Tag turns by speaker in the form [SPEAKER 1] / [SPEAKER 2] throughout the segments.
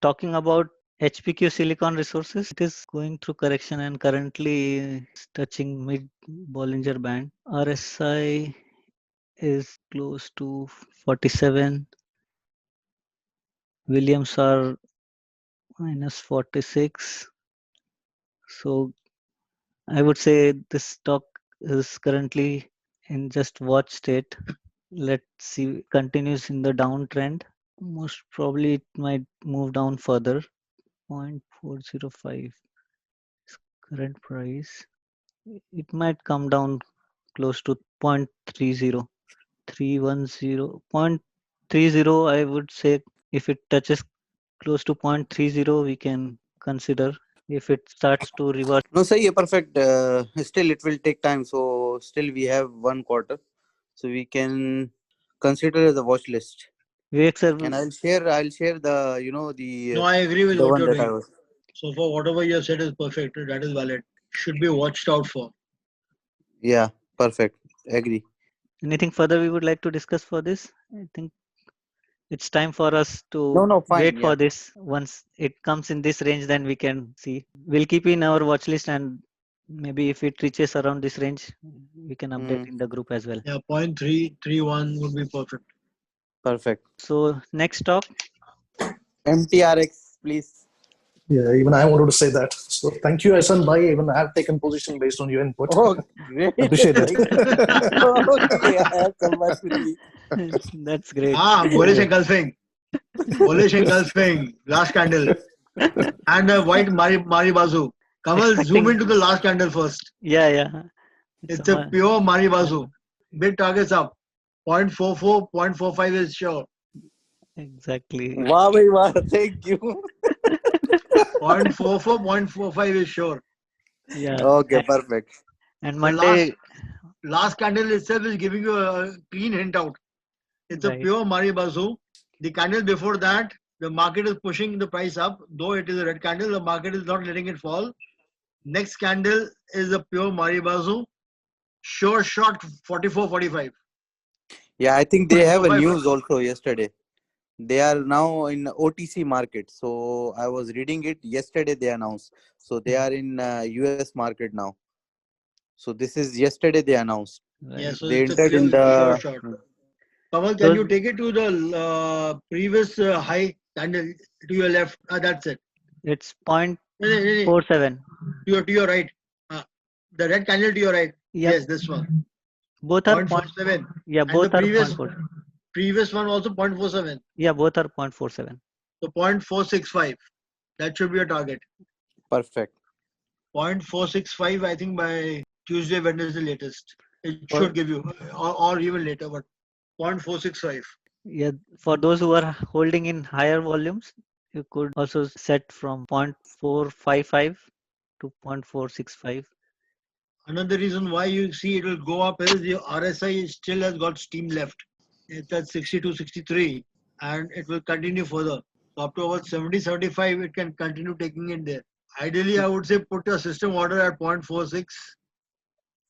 [SPEAKER 1] talking about HPQ Silicon Resources, it is going through correction and currently it's touching mid Bollinger Band. RSI is close to 47. Williams are minus 46. So I would say this stock is currently in just watch state. Let's see, continues in the downtrend. Most probably it might move down further. 0.405 is current price. It might come down close to 0.30. 310. 0.30, I would say if it touches close to 0.30, we can consider. If it starts to reverse,
[SPEAKER 2] No, sir, yeah, perfect. Still, it will take time. So, still, we have 1 quarter. So, we can consider the watch list.
[SPEAKER 1] Vivek sir,
[SPEAKER 2] And I'll share the,
[SPEAKER 3] No, I agree with
[SPEAKER 2] the
[SPEAKER 3] what
[SPEAKER 2] one
[SPEAKER 3] you're
[SPEAKER 2] that I
[SPEAKER 3] doing.
[SPEAKER 2] was.
[SPEAKER 3] So for whatever you have said is perfect. That is valid. Should be watched out for.
[SPEAKER 2] Yeah, perfect. Agree.
[SPEAKER 1] anything further we would like to discuss for this? I think it's time for us to
[SPEAKER 2] No, fine.
[SPEAKER 1] wait
[SPEAKER 2] Yeah.
[SPEAKER 1] for this. Once it comes in this range, then we can see. We'll keep in our watch list, and maybe if it reaches around this range, we can update in the group as well.
[SPEAKER 3] Yeah, 0.331 would be perfect.
[SPEAKER 2] Perfect.
[SPEAKER 1] So next stop,
[SPEAKER 2] MTRX, please.
[SPEAKER 4] Yeah, even I wanted to say that. So thank you, Asan Bhai. Even I have taken position based on your input.
[SPEAKER 2] Oh, great.
[SPEAKER 4] Appreciate it.
[SPEAKER 2] Okay, I have some work with me.
[SPEAKER 1] that's great.
[SPEAKER 3] Bullish engulfing. Bullish engulfing. Last candle. And a white Maribazu. Kamal, zoom into the last candle first.
[SPEAKER 1] Yeah.
[SPEAKER 3] It's a pure Maribazu. Big targets up. 0.44, 0.45 is sure.
[SPEAKER 1] Exactly.
[SPEAKER 2] Wow, wow. Thank you.
[SPEAKER 3] 0.44, 0.45 is sure.
[SPEAKER 1] Yeah.
[SPEAKER 2] Okay, perfect.
[SPEAKER 1] And
[SPEAKER 3] The
[SPEAKER 1] Monday,
[SPEAKER 3] last candle itself is giving you a clean hint out. It's a
[SPEAKER 1] right.
[SPEAKER 3] pure Maribazu. The candle before that, the market is pushing the price up. Though it is a red candle, the market is not letting it fall. Next candle is a pure Maribazu. Sure shot 44, 45.
[SPEAKER 2] Yeah, I think they have a
[SPEAKER 3] 45.
[SPEAKER 2] news also yesterday. They are now in OTC market. So I was reading it yesterday. They announced. So they are in US market now. So this is yesterday they announced.
[SPEAKER 3] Yeah,
[SPEAKER 1] Right.
[SPEAKER 3] so
[SPEAKER 2] They
[SPEAKER 3] it's a
[SPEAKER 2] entered in
[SPEAKER 3] clear sure
[SPEAKER 2] the.
[SPEAKER 3] shot. Kamal, can
[SPEAKER 1] Those,
[SPEAKER 3] you take it to the previous high candle to your left? That's it.
[SPEAKER 1] it's
[SPEAKER 3] No, no, no, no.
[SPEAKER 1] 0.47.
[SPEAKER 3] To your right. The red candle to your right.
[SPEAKER 1] Yep.
[SPEAKER 3] Yes, this one.
[SPEAKER 1] Both are
[SPEAKER 3] 0.47.
[SPEAKER 1] Yeah,
[SPEAKER 3] And
[SPEAKER 1] both
[SPEAKER 3] the
[SPEAKER 1] are 0.4.
[SPEAKER 3] previous one also 0.47.
[SPEAKER 1] Yeah, both are 0.47.
[SPEAKER 3] So 0.465. That should be a target.
[SPEAKER 2] Perfect.
[SPEAKER 3] 0.465, I think by Tuesday, Wednesday latest. It
[SPEAKER 1] For,
[SPEAKER 3] should give you, or even later, but 0.465.
[SPEAKER 1] yeah, for those who are holding in higher volumes, you could also set from 0.455 to 0.465.
[SPEAKER 3] Another reason why you see it will go up is the RSI still has got steam left. It's at 62, 63, and it will continue further. So up to about 70, 75, it can continue taking it there. Ideally, I would say put a system order at 0.46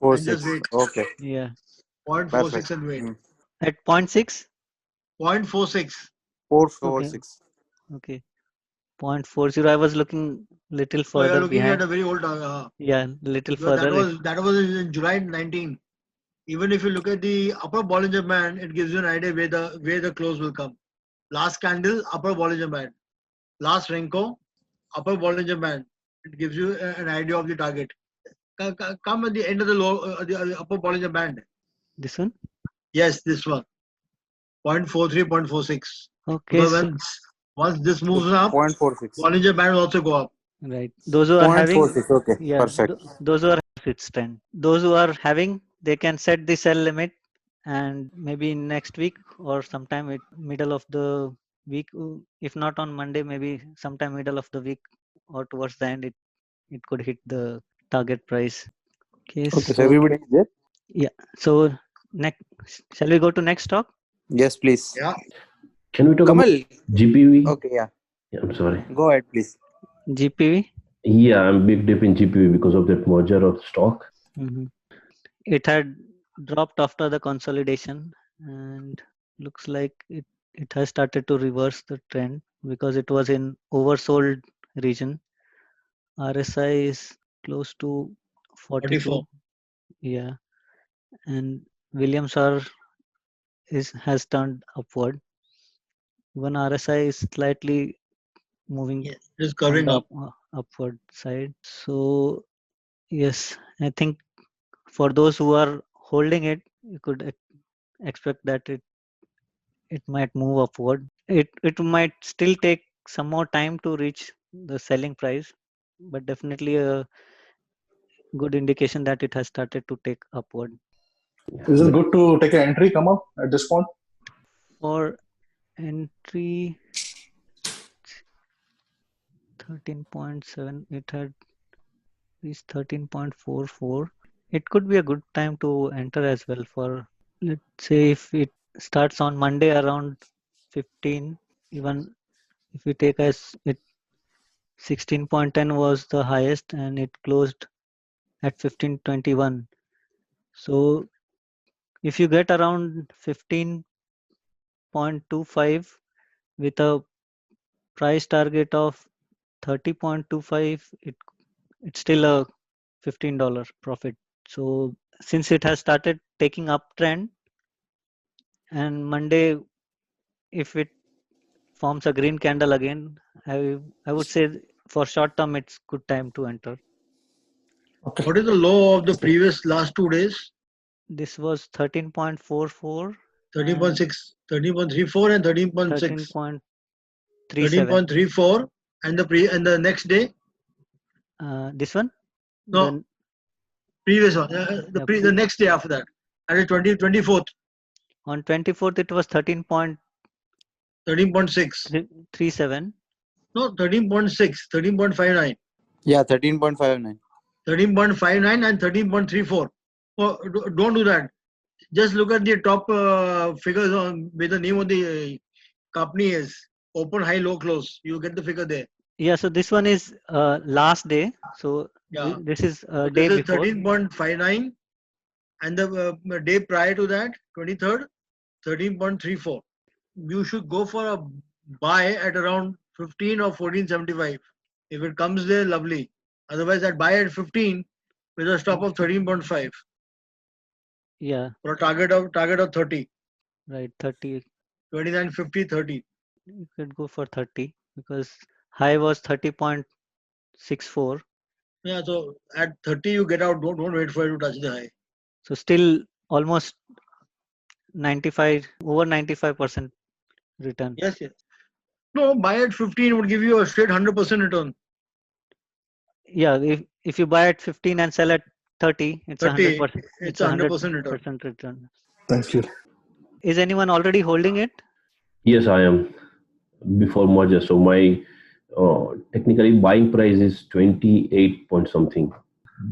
[SPEAKER 3] and just
[SPEAKER 2] 46.
[SPEAKER 3] wait.
[SPEAKER 2] Okay.
[SPEAKER 1] Yeah.
[SPEAKER 3] 0.46 and wait.
[SPEAKER 1] At 0.6?
[SPEAKER 3] 0.46.
[SPEAKER 2] 446.
[SPEAKER 1] Okay. 0.40. I was looking little
[SPEAKER 3] So you're
[SPEAKER 1] further
[SPEAKER 3] looking at
[SPEAKER 1] behind.
[SPEAKER 3] a very old
[SPEAKER 1] Yeah, little
[SPEAKER 3] because
[SPEAKER 1] further.
[SPEAKER 3] that was in July 19. Even if you look at the upper Bollinger Band, it gives you an idea where the close will come. Last candle, upper Bollinger Band. Last Renko, upper Bollinger Band. It gives you an idea of the target. Come at the end of the upper Bollinger Band.
[SPEAKER 1] This one?
[SPEAKER 3] Yes, this one. 0.43, 0.46.
[SPEAKER 1] Okay.
[SPEAKER 3] Because
[SPEAKER 1] So,
[SPEAKER 3] once this moves up,
[SPEAKER 2] 0.46.
[SPEAKER 3] Bollinger Band will also go up.
[SPEAKER 1] right. Those who are having,
[SPEAKER 2] 0.46. Okay.
[SPEAKER 1] yeah,
[SPEAKER 2] Perfect.
[SPEAKER 1] those who are its trend. Those who are having, they can set the sell limit, and maybe next week or sometime middle of the week, if not on Monday, maybe sometime middle of the week or towards the end, it could hit the target price. Okay.
[SPEAKER 2] Okay. So
[SPEAKER 1] So
[SPEAKER 2] everybody is there?
[SPEAKER 1] yeah. So next, shall we go to next stock?
[SPEAKER 2] Yes, please.
[SPEAKER 3] Yeah.
[SPEAKER 5] Can we talk
[SPEAKER 2] Kamal.
[SPEAKER 5] about GPV?
[SPEAKER 2] Okay. Yeah.
[SPEAKER 5] Yeah, I'm sorry.
[SPEAKER 2] Go ahead, please.
[SPEAKER 1] GPV.
[SPEAKER 5] Yeah, I'm big dip in GPV because of that merger of stock.
[SPEAKER 1] It had dropped after the consolidation, and looks like it has started to reverse the trend. because it was in oversold region. RSI is close to 42.
[SPEAKER 3] 44.
[SPEAKER 1] Yeah, and Williams R has turned upward. Even RSI is slightly moving
[SPEAKER 3] Yes, it is
[SPEAKER 1] on
[SPEAKER 3] covering
[SPEAKER 1] the
[SPEAKER 3] up.
[SPEAKER 1] upward side. So yes, I think for those who are holding it, you could expect that it might move upward. It might still take some more time to reach the selling price, but definitely a good indication that it has started to take upward.
[SPEAKER 4] Is it good to take an entry, come up at this point?
[SPEAKER 1] For entry 13.7, it had reached 13.44. It could be a good time to enter as well. For, let's say, if it starts on Monday around 15, even if we take as it 16.10 was the highest and it closed at 15.21. So if you get around 15.25 with a price target of 30.25, it's still a $15 profit. So since it has started taking uptrend, and Monday, if it forms a green candle again, I would say for short term it's good time to enter.
[SPEAKER 4] Okay.
[SPEAKER 3] What is the low of the previous last 2 days?
[SPEAKER 1] This was 13.44,
[SPEAKER 3] 13.6, 13.34 and 13.6.
[SPEAKER 1] 13.37.
[SPEAKER 3] 13.34 and the next day,
[SPEAKER 1] This one,
[SPEAKER 3] no,
[SPEAKER 1] the
[SPEAKER 3] previous one,
[SPEAKER 1] yeah,
[SPEAKER 3] the next day after that, that is 24th,
[SPEAKER 1] on 24th it was 13.37.
[SPEAKER 3] 13.6, no, 13.6, 13.59,
[SPEAKER 2] Yeah, 13.59.
[SPEAKER 3] 13.59 and 13.34. Oh, don't do that. Just look at the top figures on where the name of the company is. Open, high, low, close. You get the figure there.
[SPEAKER 1] Yeah, so this one is last day. So
[SPEAKER 3] Yeah.
[SPEAKER 1] this is
[SPEAKER 3] So
[SPEAKER 1] day
[SPEAKER 3] this is
[SPEAKER 1] before.
[SPEAKER 3] 13.59 and the day prior to that, 23rd, 13.34. You should go for a buy at around 15 or 14.75. If it comes there, lovely. Otherwise, I'd buy at 15 with a stop of 13.5
[SPEAKER 1] Yeah,
[SPEAKER 3] for a target of 30.
[SPEAKER 1] right, 30.
[SPEAKER 3] 29, 50, 30.
[SPEAKER 1] You could go for 30 because high was 30.64.
[SPEAKER 3] Yeah, so at 30 you get out. Don't wait for it to touch the high.
[SPEAKER 1] So still almost 95, over 95% return.
[SPEAKER 3] Yes, yes. No, buy at 15 would give you a straight 100% return.
[SPEAKER 1] Yeah, if you buy at 15 and sell at 30, it's
[SPEAKER 3] 30,
[SPEAKER 1] 100%.
[SPEAKER 3] it's
[SPEAKER 1] It's a
[SPEAKER 3] 100% return.
[SPEAKER 1] 100% return.
[SPEAKER 4] Thank you.
[SPEAKER 1] Is anyone already holding it?
[SPEAKER 5] Yes, I am before merger. So my technically buying price is 28 point something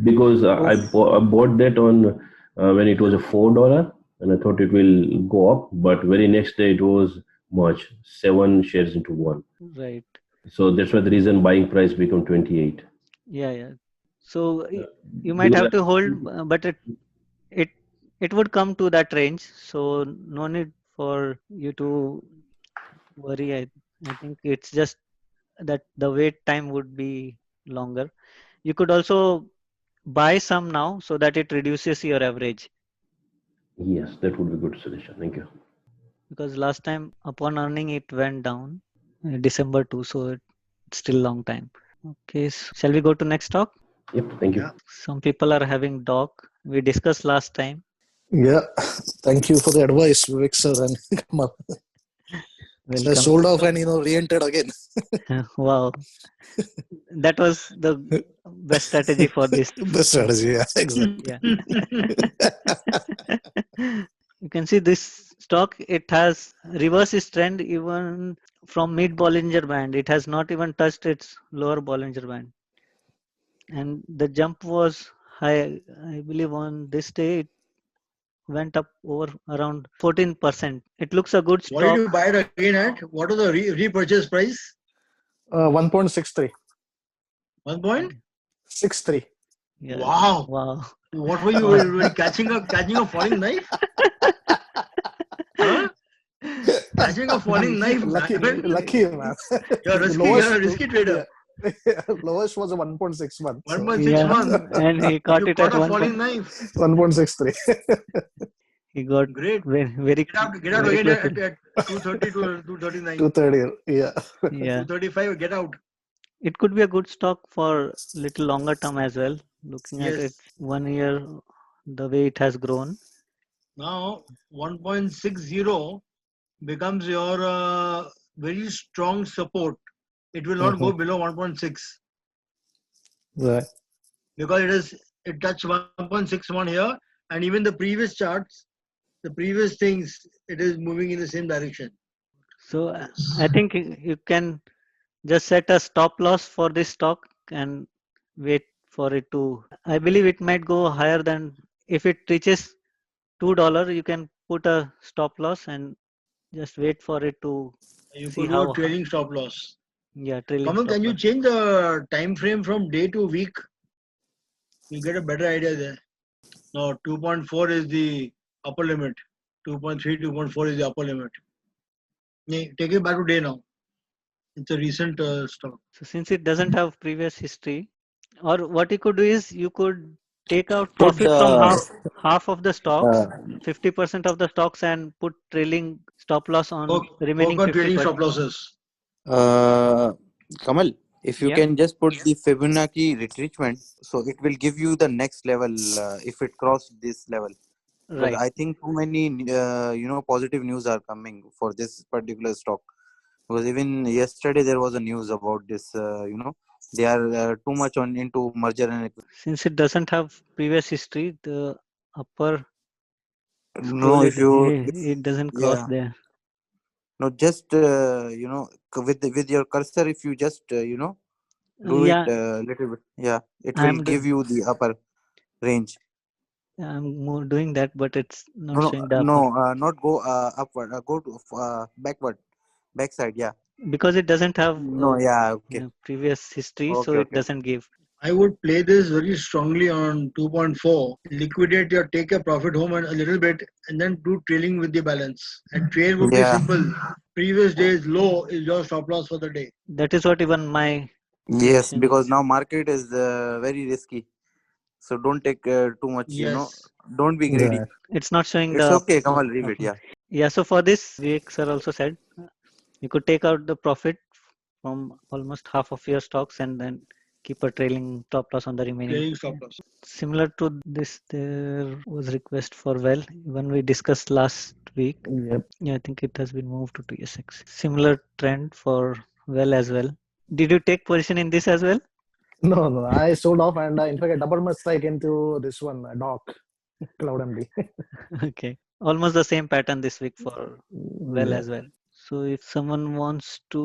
[SPEAKER 5] because I bought that on when it was a $4 and I thought it will go up, but very next day it was much 7 shares into one.
[SPEAKER 1] Right.
[SPEAKER 5] So that's why the reason buying price become 28.
[SPEAKER 1] Yeah, yeah. So you might
[SPEAKER 5] Because
[SPEAKER 1] have to hold, but it it would come to that range. So no need for you to worry. I think it's just that the wait time would be longer. You could also buy some now so that it reduces your average,
[SPEAKER 5] yes, that would be good solution. Thank you.
[SPEAKER 1] because last time upon earning it went down December 2, so it's still long time. Okay, so shall we go to next talk?
[SPEAKER 5] Yep, thank you.
[SPEAKER 3] Yeah.
[SPEAKER 1] Some people are having dog. We discussed last time.
[SPEAKER 4] Yeah. Thank you for the advice, Vivek sir and Kamal. So I
[SPEAKER 1] Welcome.
[SPEAKER 4] sold off and re-entered again.
[SPEAKER 1] Wow, that was the best strategy for this.
[SPEAKER 4] Best strategy, yeah, exactly.
[SPEAKER 1] Yeah. You can see this stock, it has reversed its trend even from mid Bollinger Band. It has not even touched its lower Bollinger Band. And the jump was high. I believe on this day it went up over around 14%. It looks a good
[SPEAKER 3] What did
[SPEAKER 1] stock.
[SPEAKER 3] you buy it again at? What was the repurchase price?
[SPEAKER 4] 1.63.
[SPEAKER 3] 1 point?
[SPEAKER 4] 63.
[SPEAKER 1] Yeah.
[SPEAKER 3] Wow.
[SPEAKER 1] Wow.
[SPEAKER 3] What were you really catching a falling knife? Huh? Catching a falling knife.
[SPEAKER 4] lucky,
[SPEAKER 3] man.
[SPEAKER 4] lucky man.
[SPEAKER 3] You're
[SPEAKER 4] The
[SPEAKER 3] risky. You're a risky trader.
[SPEAKER 4] yeah, lowest was a 1.61. So
[SPEAKER 3] 1.61.
[SPEAKER 1] and he caught
[SPEAKER 3] You
[SPEAKER 1] it
[SPEAKER 3] caught
[SPEAKER 1] at
[SPEAKER 3] a falling knife.
[SPEAKER 4] 1.63.
[SPEAKER 1] He got
[SPEAKER 3] Great.
[SPEAKER 1] very
[SPEAKER 3] Get out
[SPEAKER 1] very
[SPEAKER 3] again
[SPEAKER 1] close.
[SPEAKER 3] at 230 to 239.
[SPEAKER 4] 230. Yeah.
[SPEAKER 1] Yeah,
[SPEAKER 3] 235. Get out.
[SPEAKER 1] it could be a good stock for little longer term as well. Looking at it
[SPEAKER 3] Yes.
[SPEAKER 1] 1 year, the way it has grown.
[SPEAKER 3] Now 1.60 becomes your very strong support. It will not go below 1.6
[SPEAKER 4] Right.
[SPEAKER 3] because it touched 1.61 here, and even the previous charts, the previous things, it is moving in the same direction.
[SPEAKER 1] So
[SPEAKER 3] Yes.
[SPEAKER 1] I think you can just set a stop loss for this stock and wait for it to. I believe it might go higher than if it reaches $2. You can put a stop loss and just wait for it to
[SPEAKER 3] You
[SPEAKER 1] see
[SPEAKER 3] could do a
[SPEAKER 1] how.
[SPEAKER 3] trailing stop loss.
[SPEAKER 1] Yeah, trailing
[SPEAKER 3] Kamal,
[SPEAKER 1] stop
[SPEAKER 3] can you
[SPEAKER 1] loss.
[SPEAKER 3] change the time frame from day to week? You get a better idea there. No, 2.4 is the upper limit. 2.3, 2.4 is the upper limit. Take it back to day now. It's a recent stock.
[SPEAKER 1] So since it doesn't have previous history, or what you could do is you could take out
[SPEAKER 2] Put
[SPEAKER 1] profit from half of the stocks,
[SPEAKER 2] uh,
[SPEAKER 1] 50% of the stocks, and put trailing stop loss on the remaining
[SPEAKER 3] Work on trailing
[SPEAKER 1] 50%.
[SPEAKER 3] stop losses.
[SPEAKER 2] Kamal, if you
[SPEAKER 1] Yeah,
[SPEAKER 2] can just put the Fibonacci retracement, so it will give you the next level if it crossed this level. Because
[SPEAKER 1] right.
[SPEAKER 2] I think too many positive news are coming for this particular stock. Because even yesterday there was a news about this. They are too much on into merger and
[SPEAKER 1] Since it doesn't have previous history, the upper scroll
[SPEAKER 2] no. If you
[SPEAKER 1] it doesn't cross
[SPEAKER 2] yeah
[SPEAKER 1] there.
[SPEAKER 2] no just with your cursor, if you just do it
[SPEAKER 1] Yeah,
[SPEAKER 2] a little bit, yeah, it will
[SPEAKER 1] I'm
[SPEAKER 2] give you the upper range.
[SPEAKER 1] more doing that, but it's
[SPEAKER 2] No,
[SPEAKER 1] not
[SPEAKER 2] no,
[SPEAKER 1] showing the
[SPEAKER 2] no,
[SPEAKER 1] upper
[SPEAKER 2] not go upward. Go to backward, backside. Yeah.
[SPEAKER 1] because it doesn't have
[SPEAKER 2] No, yeah. Okay.
[SPEAKER 1] previous history, so
[SPEAKER 2] Okay.
[SPEAKER 1] it
[SPEAKER 2] Okay.
[SPEAKER 1] doesn't give.
[SPEAKER 3] I would play this very strongly on 2.4. Liquidate your take your profit home and a little bit, and then do trailing with the balance. And trade would be
[SPEAKER 2] Yeah.
[SPEAKER 3] simple. Previous day's low is your stop loss for the day.
[SPEAKER 1] That is what even my
[SPEAKER 2] Yes,
[SPEAKER 1] suggestion
[SPEAKER 2] because
[SPEAKER 1] is.
[SPEAKER 2] now market is very risky. So don't take too much.
[SPEAKER 3] Yes.
[SPEAKER 2] Don't be greedy.
[SPEAKER 4] Right.
[SPEAKER 1] It's not showing
[SPEAKER 2] It's
[SPEAKER 1] the
[SPEAKER 2] okay. Kamal, leave it.
[SPEAKER 1] upper.
[SPEAKER 2] Yeah.
[SPEAKER 1] Yeah, so for this, Vivek sir also said you could take out the profit from almost half of your stocks and then keep a trailing stop loss on the remaining.
[SPEAKER 3] Trailing stop loss.
[SPEAKER 1] Similar to this, there was request for well when we discussed last week.
[SPEAKER 4] Yep.
[SPEAKER 1] Yeah, I think it has been moved to TSX. Similar trend for well as well. Did you take position in this as well?
[SPEAKER 4] No. I sold off, and in fact, I doubled my strike into this one, Doc, CloudMD.
[SPEAKER 1] Okay, almost the same pattern this week for well
[SPEAKER 4] Yeah.
[SPEAKER 1] as well. So if someone wants to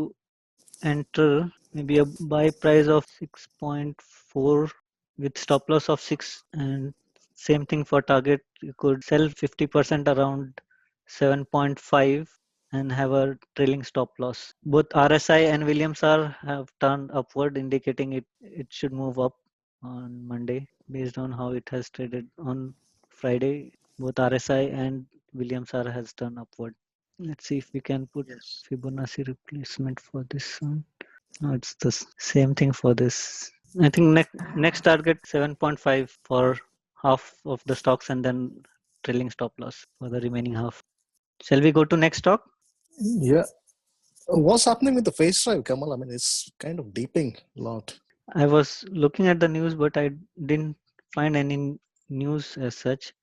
[SPEAKER 1] enter maybe a buy price of 6.4 with stop loss of 6 and same thing for target, you could sell 50% around 7.5 and have a trailing stop loss. Both RSI and Williams R have turned upward, indicating it should move up on Monday based on how it has traded on Friday. Both RSI and Williams R has turned upward. Let's see if we can put
[SPEAKER 3] Yes.
[SPEAKER 1] Fibonacci replacement for this one. No, it's the same thing for this. I think next target 7.5 for half of the stocks and then trailing stop loss for the remaining half. Shall we go to next stock?
[SPEAKER 4] Yeah. What's happening with the face drive, Kamal? I mean, it's kind of deeping a lot.
[SPEAKER 1] I was looking at the news, but I didn't find any news as such.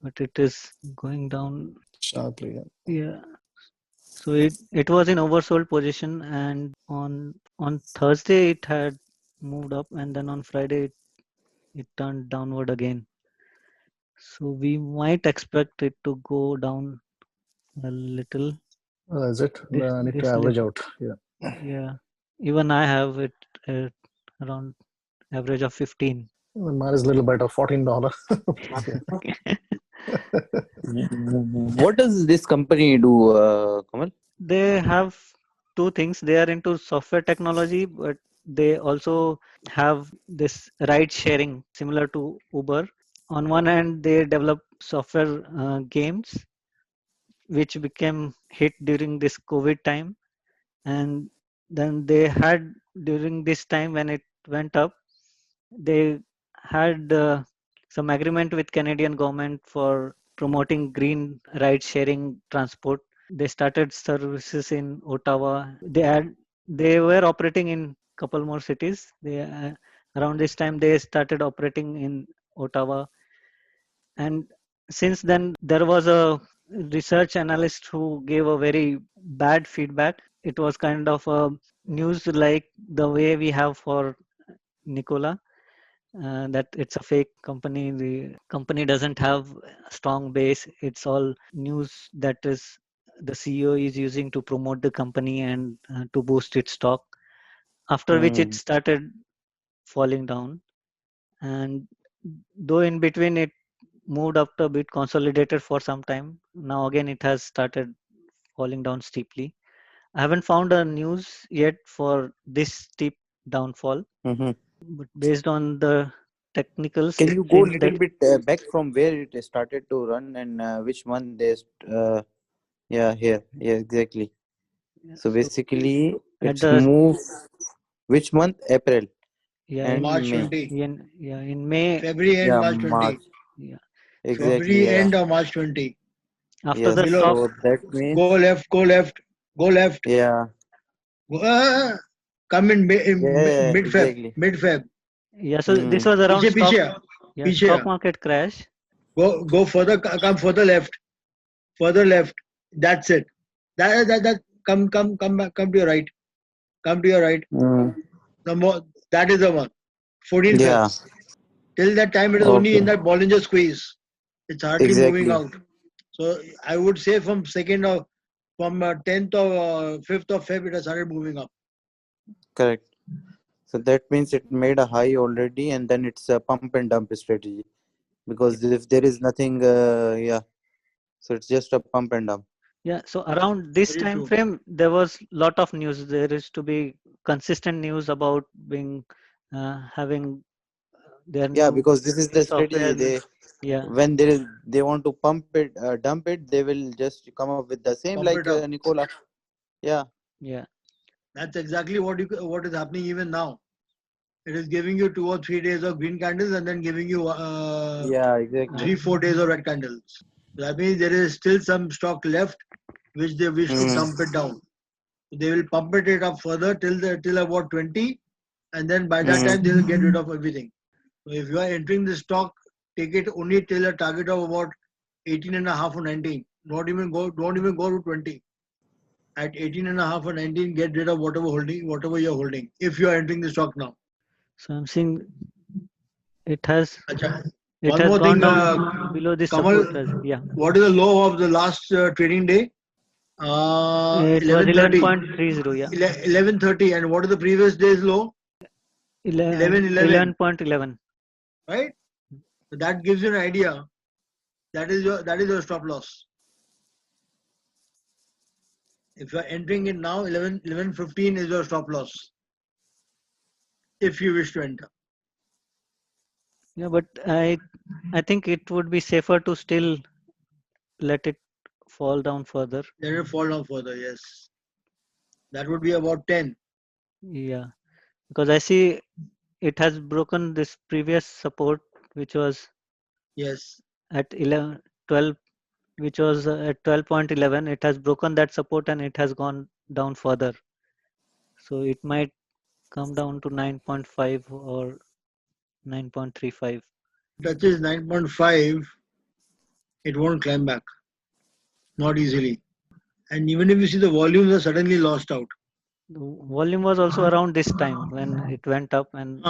[SPEAKER 1] But it is going down.
[SPEAKER 4] Sharply. Yeah.
[SPEAKER 1] Yeah. So it was in oversold position, and on Thursday it had moved up, and then on Friday it turned downward again. So we might expect it to go down a little.
[SPEAKER 4] That's it. I need to
[SPEAKER 1] This
[SPEAKER 4] average
[SPEAKER 1] little,
[SPEAKER 4] out. Yeah.
[SPEAKER 1] yeah. Even I have it at around average of 15.
[SPEAKER 4] Mine is a little better, $14.
[SPEAKER 2] What does this company do, Kamal?
[SPEAKER 1] They have two things. They are into software technology, but they also have this ride sharing similar to Uber. On one hand, they develop software games which became hit during this COVID time, and then they had during this time when it went up, they had some agreement with Canadian government for promoting green ride sharing transport. They started services in Ottawa. They were operating in couple more cities. Around this time they started operating in Ottawa, and since then there was a research analyst who gave a very bad feedback. It was kind of a news like the way we have for Nikola, that it's a fake company. The company doesn't have a strong base. It's all news that is the CEO is using to promote the company and to boost its stock. After which it
[SPEAKER 2] Mm.
[SPEAKER 1] started falling down, and though in between it moved up a bit, consolidated for some time. Now again it has started falling down steeply. I haven't found a news yet for this steep downfall,
[SPEAKER 2] Mhm.
[SPEAKER 1] but based on the technicals,
[SPEAKER 2] Can
[SPEAKER 1] it
[SPEAKER 2] you go a
[SPEAKER 1] seems
[SPEAKER 2] little
[SPEAKER 1] that
[SPEAKER 2] bit back from where it started to run and which month yeah, here. Yeah, exactly. So
[SPEAKER 1] so
[SPEAKER 2] basically,
[SPEAKER 1] at
[SPEAKER 2] it's
[SPEAKER 1] the
[SPEAKER 2] moved which month? April
[SPEAKER 1] yeah
[SPEAKER 2] and
[SPEAKER 3] March
[SPEAKER 2] May.
[SPEAKER 3] 20,
[SPEAKER 1] in May,
[SPEAKER 3] February end,
[SPEAKER 2] Yeah,
[SPEAKER 3] March 20,
[SPEAKER 2] March.
[SPEAKER 1] yeah. So
[SPEAKER 2] Exactly.
[SPEAKER 3] February
[SPEAKER 2] Yeah.
[SPEAKER 3] end of March 20.
[SPEAKER 1] after
[SPEAKER 2] Yes.
[SPEAKER 1] the
[SPEAKER 3] Below,
[SPEAKER 1] stock,
[SPEAKER 2] So that means,
[SPEAKER 3] go left, go left, go left.
[SPEAKER 2] yeah.
[SPEAKER 3] Go, come
[SPEAKER 2] Yeah, yeah,
[SPEAKER 3] mid Feb,
[SPEAKER 2] exactly.
[SPEAKER 3] mid Feb.
[SPEAKER 1] yeah. So this
[SPEAKER 2] Mm.
[SPEAKER 1] was around
[SPEAKER 3] Piche,
[SPEAKER 1] stock,
[SPEAKER 3] piche,
[SPEAKER 1] yeah, stock
[SPEAKER 3] piche.
[SPEAKER 1] market crash.
[SPEAKER 3] Go further, come further left, further left. That's it. That. Come back, come to your right, come to your right.
[SPEAKER 2] Mm.
[SPEAKER 3] The more that is the one. 14 Feb.
[SPEAKER 2] Yeah.
[SPEAKER 3] Till that time, it is only
[SPEAKER 2] Okay.
[SPEAKER 3] in that Bollinger Squeeze. It's hardly moving
[SPEAKER 2] Exactly.
[SPEAKER 3] out. So I would say from 10th or 5th of Feb, it has started moving up.
[SPEAKER 2] Correct. So that means it made a high already, and then it's a pump and dump strategy. Because if there is nothing, yeah. So it's just a pump and dump.
[SPEAKER 1] Yeah, so around this
[SPEAKER 3] Very
[SPEAKER 1] time
[SPEAKER 3] true.
[SPEAKER 1] frame, there was lot of news. There is to be consistent news about being having their
[SPEAKER 2] Yeah,
[SPEAKER 1] new
[SPEAKER 2] because this is the strategy.
[SPEAKER 1] software.
[SPEAKER 2] They
[SPEAKER 1] Yeah,
[SPEAKER 2] when they want to pump it, dump it, they will just come up with the same
[SPEAKER 3] Pump
[SPEAKER 2] like
[SPEAKER 3] it up.
[SPEAKER 2] Nicola. Yeah.
[SPEAKER 1] yeah,
[SPEAKER 3] That's exactly what is happening even now. It is giving you 2 or 3 days of green candles and then giving you
[SPEAKER 2] Yeah. Exactly.
[SPEAKER 3] 3 or 4 days of red candles. That means there is still some stock left which they wish to
[SPEAKER 2] Mm.
[SPEAKER 3] dump it down. They will pump it up further till about 20, and then by that time they will get rid of everything. So if you are entering the stock, take it only till a target of about 18 and a half or 19. Don't even go to 20. At 18 and a half or 19, get rid of whatever you're holding. If you are entering the stock now.
[SPEAKER 1] so I'm seeing it has
[SPEAKER 3] Acha.
[SPEAKER 1] it
[SPEAKER 3] One
[SPEAKER 1] has
[SPEAKER 3] more
[SPEAKER 1] gone
[SPEAKER 3] thing,
[SPEAKER 1] down below this
[SPEAKER 3] Kamal,
[SPEAKER 1] support as yeah.
[SPEAKER 3] what is the low of the last trading day?
[SPEAKER 1] It was
[SPEAKER 3] 11:30.
[SPEAKER 1] 11.30, yeah.
[SPEAKER 3] 11:30. And what is the previous day's low? 11:11.
[SPEAKER 1] 11.11.
[SPEAKER 3] Right? So that gives you an idea. That is your stop loss. If you are entering it now, 11:15 is your stop loss. If you wish to enter.
[SPEAKER 1] Yeah, but I think it would be safer to still let it fall down further.
[SPEAKER 3] Let it fall down further, yes. That would be about 10.
[SPEAKER 1] Yeah, because I see it has broken this previous support, which was
[SPEAKER 3] Yes.
[SPEAKER 1] at 11, 12, which was at 12.11. It has broken that support and it has gone down further. So it might come down to 9.5 or 9.35.
[SPEAKER 3] Touches 9.5, it won't climb back. Not easily. And even if you see the volumes are suddenly lost out.
[SPEAKER 1] The volume was also around this time when it went up and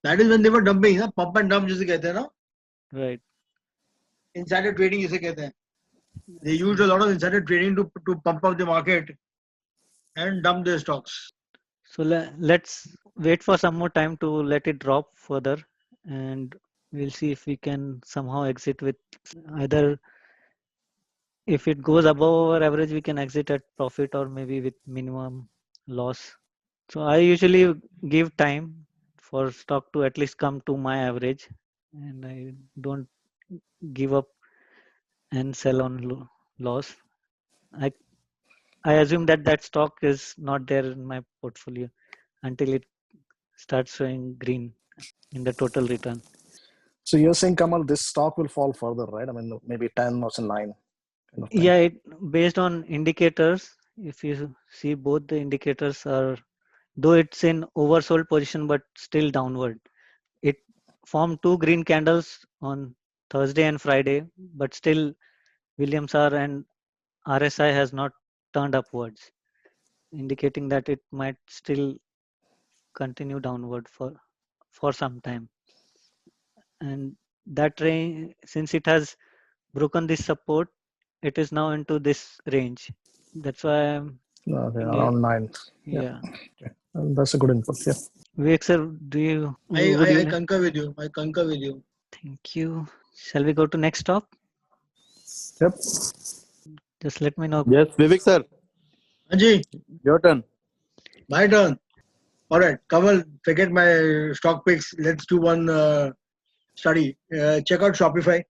[SPEAKER 3] That is when they were dumping, pump and dump जिसे कहते हैं ना.
[SPEAKER 1] right.
[SPEAKER 3] Insider trading जिसे कहते हैं. They used a lot of insider trading to pump up the market and dump their stocks.
[SPEAKER 1] So let's wait for some more time to let it drop further, and we'll see if we can somehow exit with either if it goes above our average, we can exit at profit or maybe with minimum loss. So I usually give time for stock to at least come to my average, and I don't give up and sell on loss. I I assume that that stock is not there in my portfolio until it starts showing green in the total return.
[SPEAKER 4] So you're saying, Kamal, this stock will fall further, right? I mean, maybe 10 or 9 kind of thing.
[SPEAKER 1] Yeah, based on indicators, if you see both the indicators are, though it's in oversold position, but still downward. It formed two green candles on Thursday and Friday, but still Williams R and RSI has not turned upwards, indicating that it might still continue downward for some time. And that range, since it has broken this support, it is now into this range. That's why I'm
[SPEAKER 4] Okay,
[SPEAKER 1] thinking,
[SPEAKER 4] around 9.
[SPEAKER 1] yeah.
[SPEAKER 4] Okay. And that's a good input. Yeah.
[SPEAKER 1] Vivek sir, would
[SPEAKER 3] I
[SPEAKER 1] you?
[SPEAKER 3] concur with you. I concur with you.
[SPEAKER 1] Thank you. Shall we go to next stop?
[SPEAKER 4] Yep.
[SPEAKER 1] Just let me know.
[SPEAKER 2] Yes, Vivek sir,
[SPEAKER 3] Anji,
[SPEAKER 2] your turn.
[SPEAKER 3] my turn. All right, Kamal, forget my stock picks. Let's do one study. Check out Shopify.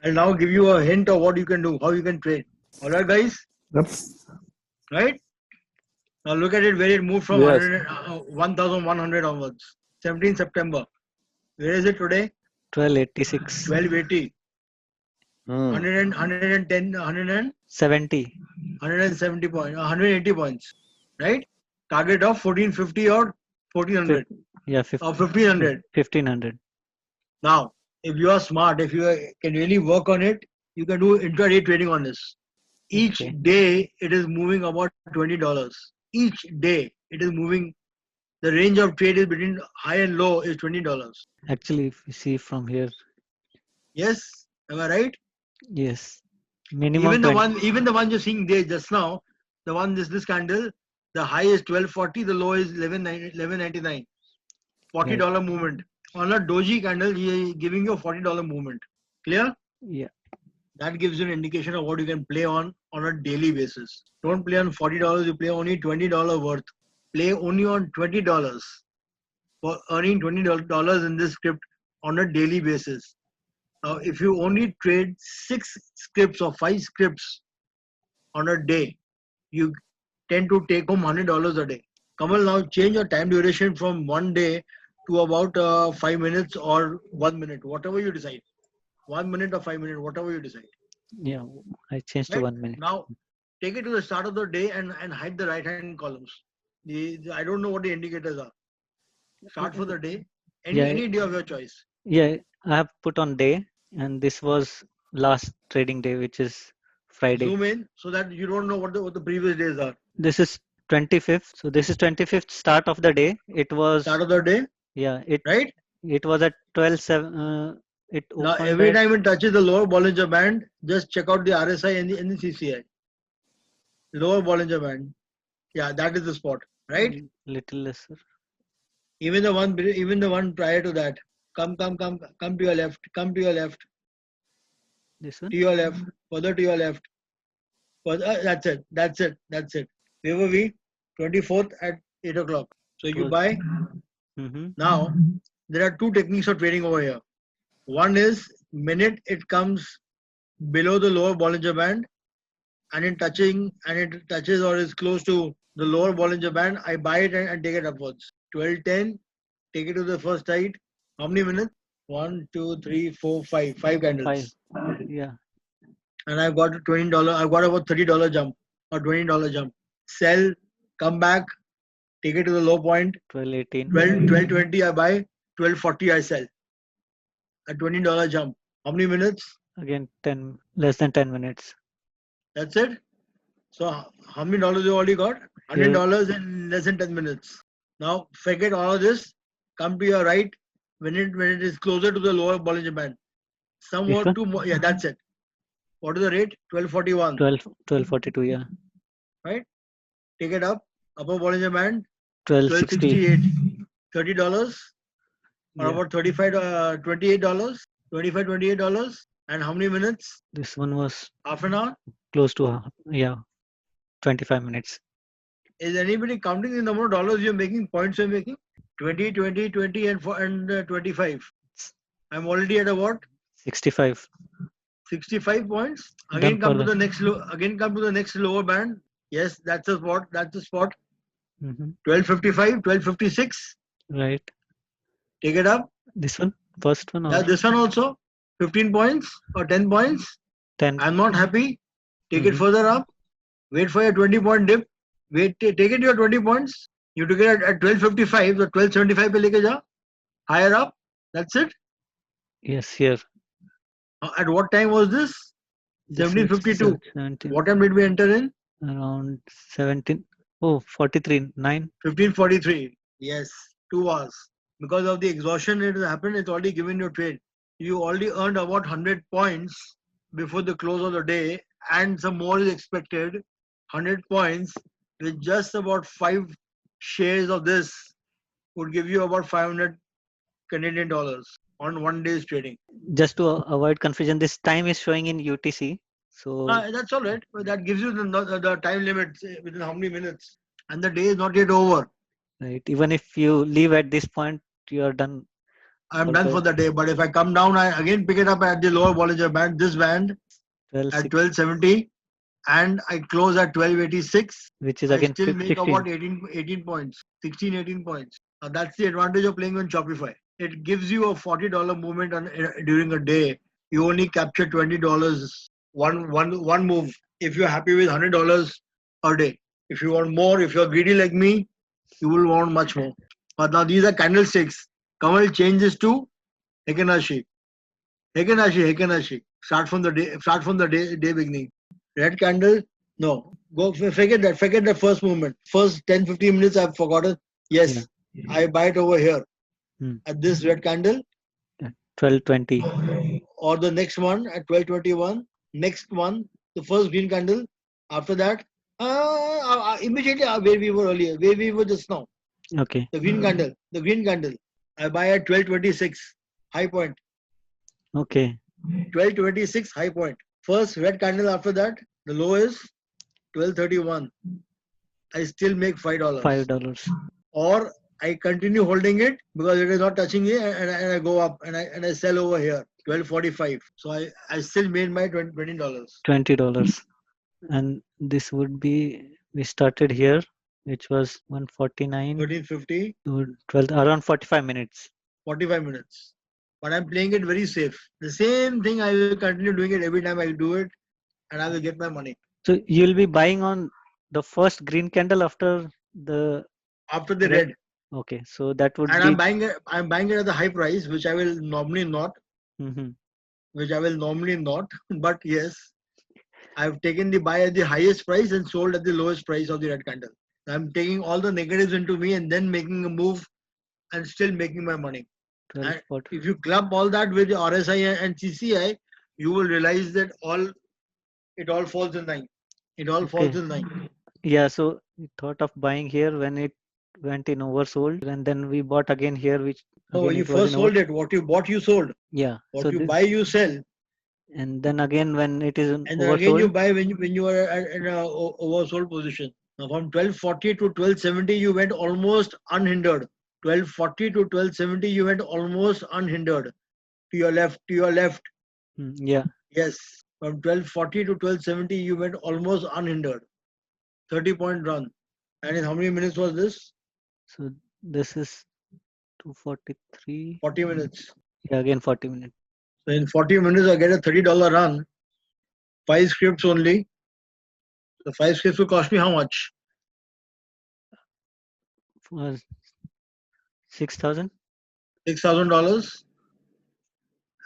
[SPEAKER 3] I'll now give you a hint of what you can do, how you can trade. All right, guys.
[SPEAKER 4] Yep.
[SPEAKER 3] Right? Now look at it where it moved from
[SPEAKER 2] Yes.
[SPEAKER 3] 1,100 onwards. 17 September. Where is it today?
[SPEAKER 1] 1286.
[SPEAKER 3] 1280.
[SPEAKER 2] Hmm.
[SPEAKER 3] 110, 100
[SPEAKER 1] 70.
[SPEAKER 3] 170 points, 180 points. Right? Target of 1450 or 1400
[SPEAKER 1] Yeah,
[SPEAKER 3] or 1500.
[SPEAKER 1] 1500.
[SPEAKER 3] Now, if you are smart, if you can really work on it, you can do intraday trading on this. Each
[SPEAKER 1] Okay.
[SPEAKER 3] day it is moving about $20. Each day it is moving. The range of trade is between high and low is $20.
[SPEAKER 1] Actually, if you see from here,
[SPEAKER 3] Yes, am I right?
[SPEAKER 1] yes, minimum
[SPEAKER 3] Even the one you're seeing there just now, the one this candle, the high is 1240, the low is 1199. $40 movement. On a doji candle, he is giving you a $40 movement. Clear?
[SPEAKER 1] Yeah,
[SPEAKER 3] That gives you an indication of what you can play on a daily basis. Don't play on $40, you play only $20 worth. Play only on $20 for earning $20 in this script on a daily basis. Now, if you only trade 6 scripts or 5 scripts on a day, you tend to take home $100 a day. Kamal, now change your time duration from 1 day to about 5 minutes or 1 minute, whatever you decide. 1 minute or 5 minutes, whatever you decide.
[SPEAKER 1] yeah. I changed to
[SPEAKER 3] Right?
[SPEAKER 1] 1 minute.
[SPEAKER 3] Now, take it to the start of the day and hide the right-hand columns. I don't know what the indicators are. Start for the day, any day of your choice.
[SPEAKER 1] Yeah, I have put on day, and this was last trading day, which is Friday.
[SPEAKER 3] Zoom in so that you don't know what the previous days are.
[SPEAKER 1] This is 25th. So this is 25th start of the day. It was
[SPEAKER 3] Start of the day,
[SPEAKER 1] yeah.
[SPEAKER 3] right?
[SPEAKER 1] It was at 12:07. It
[SPEAKER 3] Now,
[SPEAKER 1] opened
[SPEAKER 3] every
[SPEAKER 1] at,
[SPEAKER 3] time it touches the lower Bollinger Band, just check out the RSI and the CCI. Lower Bollinger Band. Yeah, that is the spot, right?
[SPEAKER 1] Little lesser.
[SPEAKER 3] Even the one prior to that. Come to your left. Come to your left.
[SPEAKER 1] This one.
[SPEAKER 3] To your left. Further to your left. That's it. Where were we? 24th at 8 o'clock. So you buy.
[SPEAKER 1] Mm-hmm.
[SPEAKER 3] Now, there are two techniques of trading over here. One is minute it comes below the lower Bollinger Band and it touches or is close to the lower Bollinger Band, I buy it and take it upwards. 12:10, take it to the first height. How many minutes? 1, 2, 3, 4, 5. 5 candles.
[SPEAKER 1] 5. Yeah.
[SPEAKER 3] And I've got $20. I've got about $30 jump or $20 jump. Sell, come back, take it to the low point.
[SPEAKER 1] 12:18.
[SPEAKER 3] 12:20 I buy, 12:40 I sell. A $20 jump. How many minutes?
[SPEAKER 1] Again, less than 10 minutes.
[SPEAKER 3] That's it. So how many dollars you already got? $100 in less than 10 minutes. Now forget all of this. Come to your right when it is closer to the lower Bollinger Band. Somewhat two more. Yeah, that's it. What is the rate? 1241.
[SPEAKER 1] 1242. Yeah.
[SPEAKER 3] Right? Take it up. Upper Bollinger Band.
[SPEAKER 1] 1268.
[SPEAKER 3] $30 or
[SPEAKER 1] Yeah.
[SPEAKER 3] about $28. $28. And how many minutes?
[SPEAKER 1] This one was
[SPEAKER 3] Half an hour.
[SPEAKER 1] close to 25 minutes.
[SPEAKER 3] Is anybody counting the number of dollars you're making, points you're making? 20, 20, 20 and 25. I'm already at a what?
[SPEAKER 1] 65.
[SPEAKER 3] 65 points.
[SPEAKER 1] Done
[SPEAKER 3] Again come
[SPEAKER 1] for
[SPEAKER 3] to
[SPEAKER 1] the-
[SPEAKER 3] the next low. Again come to the next lower band. Yes, that's the spot. That's the spot.
[SPEAKER 1] Mhm.
[SPEAKER 3] 1255, 1256.
[SPEAKER 1] Right.
[SPEAKER 3] Take it up.
[SPEAKER 1] This one, first one,
[SPEAKER 3] Yeah,
[SPEAKER 1] or
[SPEAKER 3] this one also. 15 points or 10 points.
[SPEAKER 1] 10.
[SPEAKER 3] I'm not happy. Take it
[SPEAKER 1] Mhm.
[SPEAKER 3] further up. Wait for your 20-point dip. Wait, take it to your 20 points. You took it at 1255. So 1275 पे लेके जा. Higher up. That's it.
[SPEAKER 1] Yes, here.
[SPEAKER 3] At what time was this?
[SPEAKER 1] This is
[SPEAKER 3] 1752.
[SPEAKER 1] 17,
[SPEAKER 3] What time did we enter in?
[SPEAKER 1] around 17. Oh, 43, 9.
[SPEAKER 3] 1543. Yes, 2 hours. Because of the exhaustion it has happened, it's already given you trade. You already earned about 100 points before the close of the day, and some more is expected. 100 points with just about 5 shares of this would give you about 500 Canadian dollars on 1 day's trading.
[SPEAKER 1] Just to avoid confusion, this time is showing in UTC. So,
[SPEAKER 3] That's all right. But that gives you the time limit within how many minutes. And the day is not yet over.
[SPEAKER 1] right, even if you leave at this point, you are done.
[SPEAKER 3] I'm
[SPEAKER 1] For
[SPEAKER 3] done
[SPEAKER 1] the-
[SPEAKER 3] for the day. But if I come down, I again pick it up at the lower Bollinger Band, this band
[SPEAKER 1] 12,
[SPEAKER 3] at
[SPEAKER 1] 6,
[SPEAKER 3] 1270, and I close at 1286.
[SPEAKER 1] which is
[SPEAKER 3] I
[SPEAKER 1] again
[SPEAKER 3] still make
[SPEAKER 1] 16.
[SPEAKER 3] about 18 points, 16, 18 points. That's the advantage of playing on Shopify. It gives you a $40 movement during a day. You only capture $20 one move. If you're happy with $100 a day, if you want more, if you're greedy like me, you will want much more. But now these are candlesticks. Kamal changes to Hekenashi. Hekenashi. Start from the day beginning. Red candle. No. Go forget that. Forget the first movement. First 10-15 minutes I've forgotten. Yes. I buy it over here.
[SPEAKER 1] Hmm.
[SPEAKER 3] At this red candle.
[SPEAKER 1] 1220.
[SPEAKER 3] Or the next one at 1221. Next one. The first green candle. After that. Immediately where we were earlier. Where we were just now.
[SPEAKER 1] Okay.
[SPEAKER 3] The green candle. The green candle. I buy at 1226. High point.
[SPEAKER 1] Okay.
[SPEAKER 3] 1226 high point. First red candle after that, the low is 1231. I still make $5.
[SPEAKER 1] $5.
[SPEAKER 3] Or I continue holding it because it is not touching it, and I go up and I sell over here 1245. So I still made my $20.
[SPEAKER 1] $20. And this would be, we started here, which was 149
[SPEAKER 3] 1350,
[SPEAKER 1] to 12, around 45 minutes.
[SPEAKER 3] 45 minutes. But I'm playing it very safe. The same thing I will continue doing it every time I do it, and I will get my money.
[SPEAKER 1] So you'll be buying on the first green candle after the
[SPEAKER 3] After the
[SPEAKER 1] red.
[SPEAKER 3] red.
[SPEAKER 1] Okay, so that would
[SPEAKER 3] And
[SPEAKER 1] be.
[SPEAKER 3] I'm buying it at the high price, which I will normally not.
[SPEAKER 1] Mhm.
[SPEAKER 3] But yes, I've taken the buy at the highest price and sold at the lowest price of the red candle. I'm taking all the negatives into me and then making a move and still making my money.
[SPEAKER 1] 1240.
[SPEAKER 3] If you club all that with the RSI and CCI, you will realize that it all falls in line. It all falls
[SPEAKER 1] Okay.
[SPEAKER 3] in line.
[SPEAKER 1] Yeah, so we thought of buying here when it went in oversold, and then we bought again here, which
[SPEAKER 3] So
[SPEAKER 1] again
[SPEAKER 3] you
[SPEAKER 1] it was
[SPEAKER 3] first
[SPEAKER 1] in
[SPEAKER 3] sold it. What you bought, you sold.
[SPEAKER 1] Yeah.
[SPEAKER 3] What
[SPEAKER 1] So
[SPEAKER 3] you
[SPEAKER 1] this,
[SPEAKER 3] buy, you sell.
[SPEAKER 1] and then again when it is in
[SPEAKER 3] And then again you
[SPEAKER 1] oversold,
[SPEAKER 3] buy when you are in a oversold position. Now from 1240 to 1270, you went almost unhindered. 1240 to 1270, you went almost unhindered. To your left.
[SPEAKER 1] yeah.
[SPEAKER 3] Yes. From 1240 to 1270, you went almost unhindered. 30-point run. And in how many minutes was this?
[SPEAKER 1] So this is 243.
[SPEAKER 3] 40 minutes.
[SPEAKER 1] Yeah, again 40 minutes.
[SPEAKER 3] So in 40 minutes, I get a $30 run. 5 scripts only. The 5 scripts will cost me how much?
[SPEAKER 1] For 6,000.
[SPEAKER 3] $6,000.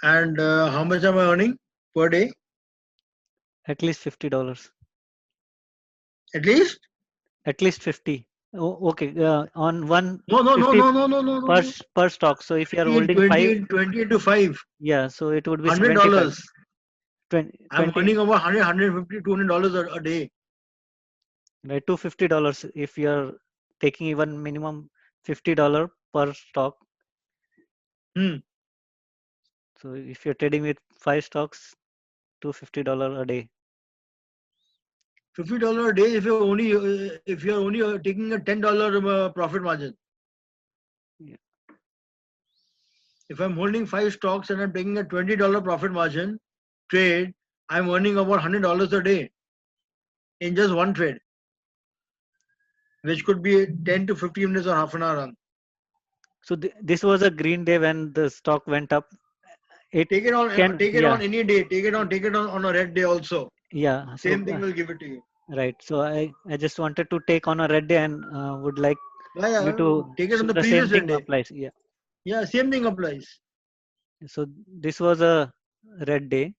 [SPEAKER 3] And how much am I earning per day?
[SPEAKER 1] At least $50.
[SPEAKER 3] At least?
[SPEAKER 1] At least 50. Oh, okay. On one
[SPEAKER 3] No.
[SPEAKER 1] 50 per stock. So if you are holding 5,
[SPEAKER 3] 20 into 5.
[SPEAKER 1] yeah, so it would be
[SPEAKER 3] $100.
[SPEAKER 1] 75. 20,
[SPEAKER 3] I'm earning over $100, $150, $200 a day.
[SPEAKER 1] right, $250 if you are taking even minimum $50 per stock.
[SPEAKER 3] Hmm.
[SPEAKER 1] So if you're trading with 5 stocks, $250 a day.
[SPEAKER 3] $50 a day if you're only taking a $10 profit margin.
[SPEAKER 1] Yeah.
[SPEAKER 3] If I'm holding 5 stocks and I'm taking a $20 profit margin, trade, I'm earning about $100 a day in just one trade, which could be 10 to 15 minutes or half an hour run.
[SPEAKER 1] So this was a green day when the stock went up. It
[SPEAKER 3] Take it on,
[SPEAKER 1] can,
[SPEAKER 3] take it
[SPEAKER 1] yeah,
[SPEAKER 3] on any day. Take it on a red day also.
[SPEAKER 1] yeah. So
[SPEAKER 3] Same thing will give it to you.
[SPEAKER 1] right. So I just wanted to take on a red day and would like
[SPEAKER 3] Yeah,
[SPEAKER 1] you to.
[SPEAKER 3] take it on
[SPEAKER 1] So
[SPEAKER 3] the
[SPEAKER 1] the same
[SPEAKER 3] previous red
[SPEAKER 1] thing
[SPEAKER 3] day.
[SPEAKER 1] applies. Yeah.
[SPEAKER 3] Yeah, same thing applies.
[SPEAKER 1] So this was a red day.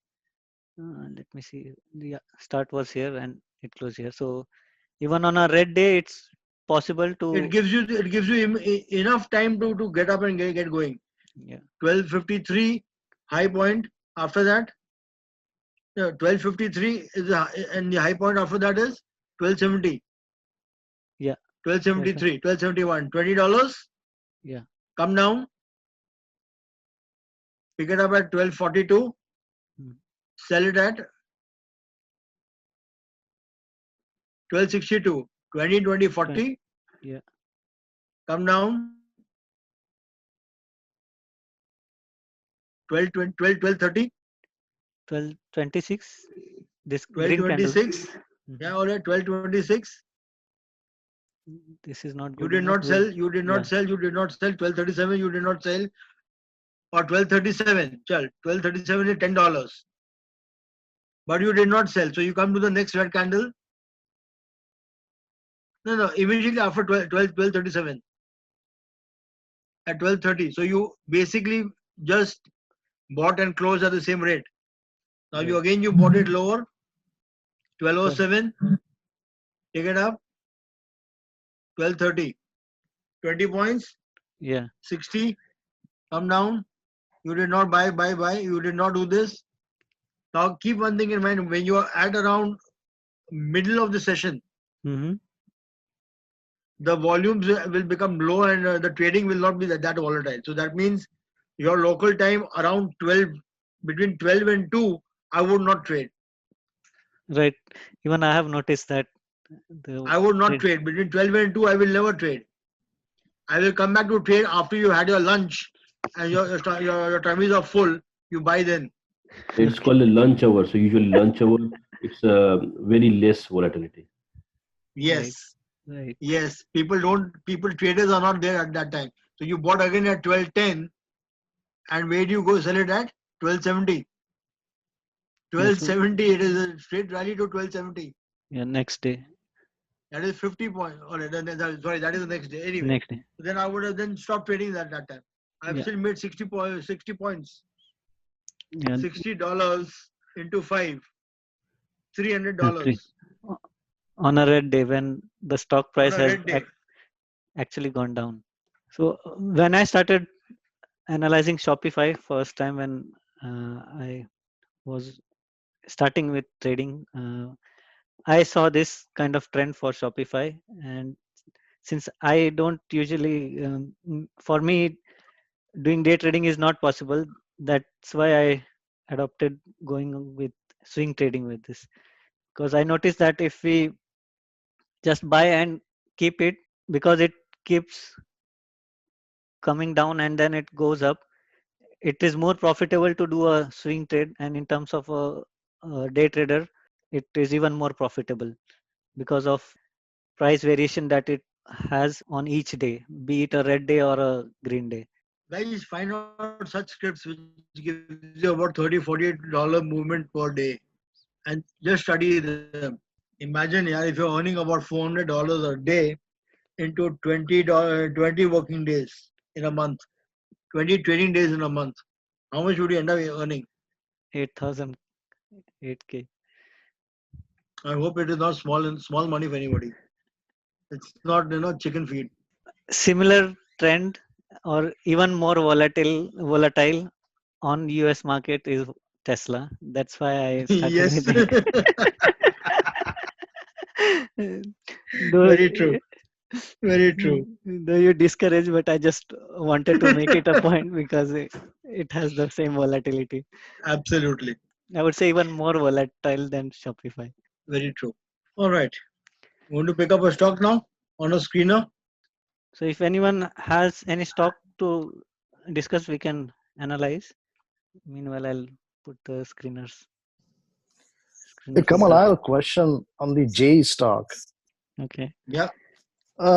[SPEAKER 1] Let me see. Yeah, start was here and it closed here. So even on a red day, it's possible to.
[SPEAKER 3] It gives you enough time to get up and get going.
[SPEAKER 1] Yeah.
[SPEAKER 3] 12:53 high point. After that, 12:53 is and the high point after that is 12:70.
[SPEAKER 1] Yeah.
[SPEAKER 3] 12:73, 12:71, $20.
[SPEAKER 1] Yeah.
[SPEAKER 3] Come down, pick it up at 12:42,
[SPEAKER 1] Hmm.
[SPEAKER 3] sell it at 12:62, 20, 20, 40.
[SPEAKER 1] Yeah.
[SPEAKER 3] Come down, 12, 20, 12, 12:30,
[SPEAKER 1] 12:26. This green candle.
[SPEAKER 3] 12:26.
[SPEAKER 1] Mhm.
[SPEAKER 3] Yeah, all right, 12:26.
[SPEAKER 1] This is not
[SPEAKER 3] You
[SPEAKER 1] good
[SPEAKER 3] did
[SPEAKER 1] enough.
[SPEAKER 3] not sell, you did
[SPEAKER 1] Yeah.
[SPEAKER 3] not sell, you did not sell. 12:37, you did not sell. Or 12:37. Chal, 12:37 is $10. But you did not sell. So you come to the next red candle. No, immediately after 12:37. At 12:30. So you basically just bought and closed at the same rate. Now you
[SPEAKER 1] Right.
[SPEAKER 3] again you bought it lower. 12:07. Take it up. 12:30. 20 points.
[SPEAKER 1] Yeah.
[SPEAKER 3] 60. Come down. You did not buy. You did not do this. Now keep one thing in mind. When you are at around middle of the session,
[SPEAKER 1] Mm-hmm.
[SPEAKER 3] the volumes will become low and the trading will not be that volatile. So that means your local time around 12, between 12 and 2, I would not trade.
[SPEAKER 1] Right. Even I have noticed that.
[SPEAKER 3] I would not
[SPEAKER 1] trade-
[SPEAKER 3] trade. Between 12 and 2, I will never trade. I will come back to trade after you had your lunch and your tummies are full. You buy then.
[SPEAKER 5] It's called a lunch hour. So usually lunch hour, it's very less volatility.
[SPEAKER 3] Yes.
[SPEAKER 1] Right.
[SPEAKER 3] Yes. People traders are not there at that time. So you bought again at 12:10 and where do you go sell it at? 12:70.
[SPEAKER 1] Yeah, so-
[SPEAKER 3] 12:70. It is a straight rally to 12:70.
[SPEAKER 1] Yeah. Next day.
[SPEAKER 3] That is 50 points. Sorry, that is the next day. Anyway,
[SPEAKER 1] Next day.
[SPEAKER 3] then I would have then stopped trading at that time. I've
[SPEAKER 1] Yeah.
[SPEAKER 3] still made 60 points.
[SPEAKER 1] Yeah.
[SPEAKER 3] $60 into 5,
[SPEAKER 1] Three.
[SPEAKER 3] $300
[SPEAKER 1] On a red day when the stock
[SPEAKER 3] on
[SPEAKER 1] price
[SPEAKER 3] a
[SPEAKER 1] has
[SPEAKER 3] red day.
[SPEAKER 1] actually gone down. So when I started analyzing Shopify first time when I was starting with trading, I saw this kind of trend for Shopify, and since I don't usually, for me, doing day trading is not possible. That's why I adopted going with swing trading with this, because I noticed that if we just buy and keep it, because it keeps coming down and then it goes up, it is more profitable to do a swing trade. And in terms of a day trader, it is even more profitable because of price variation that it has on each day, be it a red day or a green day.
[SPEAKER 3] Guys, find out such scripts which gives you about $30, $48 movement per day and just study them. Imagine, yeah, if you're earning about $400 a day into 20 working days in a month, 20 trading days in a month, how much would you end up earning?
[SPEAKER 1] 8,000, 8K.
[SPEAKER 3] I hope it is not small money for anybody. It's not chicken feed.
[SPEAKER 1] Similar trend or even more volatile on US market is Tesla. That's why I started
[SPEAKER 3] Yes.
[SPEAKER 1] with it. Though,
[SPEAKER 3] Very true. Very true.
[SPEAKER 1] though you discourage, but I just wanted to make it a point because it has the same volatility.
[SPEAKER 3] Absolutely.
[SPEAKER 1] I would say even more volatile than Shopify.
[SPEAKER 3] Very true. All right. You want to pick up a stock now on a screener?
[SPEAKER 1] So if anyone has any stock to discuss, we can analyze. Meanwhile, I'll put the screeners.
[SPEAKER 4] Hey, Kamal, I have a question on the J stock.
[SPEAKER 1] Okay.
[SPEAKER 3] Yeah.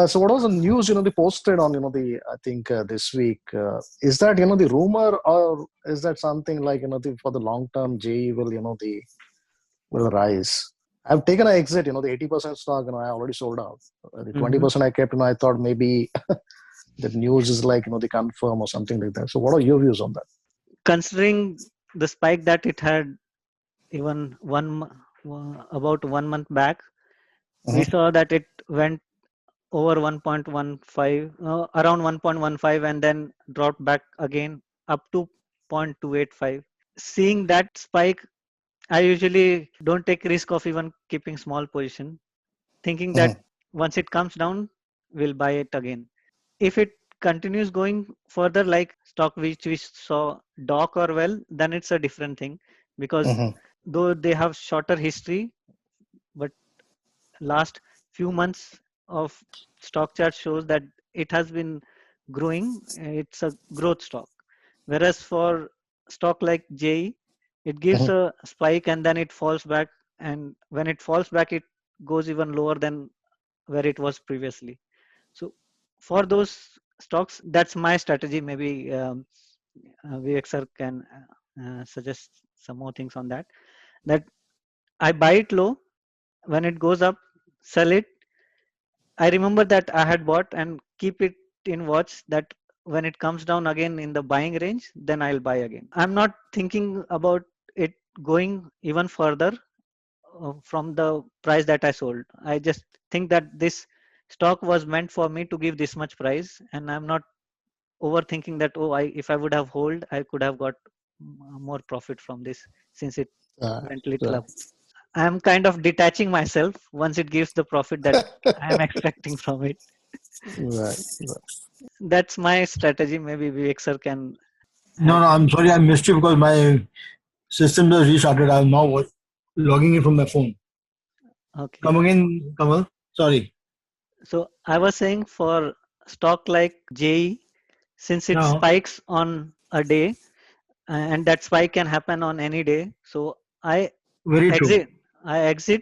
[SPEAKER 4] So what was the news, they posted on, I think this week. Is that, the rumor, or is that something like, for the long term, J will, will rise? I've taken an exit, the 80% stock, I already sold out. The 20% I kept, I thought maybe the news is like, the confirm or something like that. So what are your views on that?
[SPEAKER 1] Considering the spike that it had even about 1 month back, we saw that it went over 1.15, around 1.15, and then dropped back again up to 0.285. Seeing that spike, I usually don't take risk of even keeping small position, thinking that once it comes down, we'll buy it again. If it continues going further, like stock which we saw Dock or Well, then it's a different thing, because though they have shorter history, but last few months of stock chart shows that it has been growing. It's a growth stock. Whereas for stock like JE, it gives a spike and then it falls back. And when it falls back, it goes even lower than where it was previously. So for those stocks, that's my strategy. Maybe Vivek sir can suggest some more things on that. That I buy it low, when it goes up, sell it. I remember that I had bought and keep it in watch, that when it comes down again in the buying range, then I'll buy again. I'm not thinking about it going even further from the price that I sold. I just think that this stock was meant for me to give this much price, and I'm not overthinking that, if I would have hold, I could have got more profit from this, since it went little up. I'm kind of detaching myself once it gives the profit that I'm expecting from it.
[SPEAKER 4] Right.
[SPEAKER 1] That's my strategy. Maybe Vivek sir can.
[SPEAKER 3] No, I'm sorry, I missed you because my system just restarted. I'm now logging in from my phone.
[SPEAKER 1] Okay.
[SPEAKER 3] Come again, Kamal. Sorry.
[SPEAKER 1] So I was saying, for stock like JE, since it spikes on a day, and that spike can happen on any day, so I exit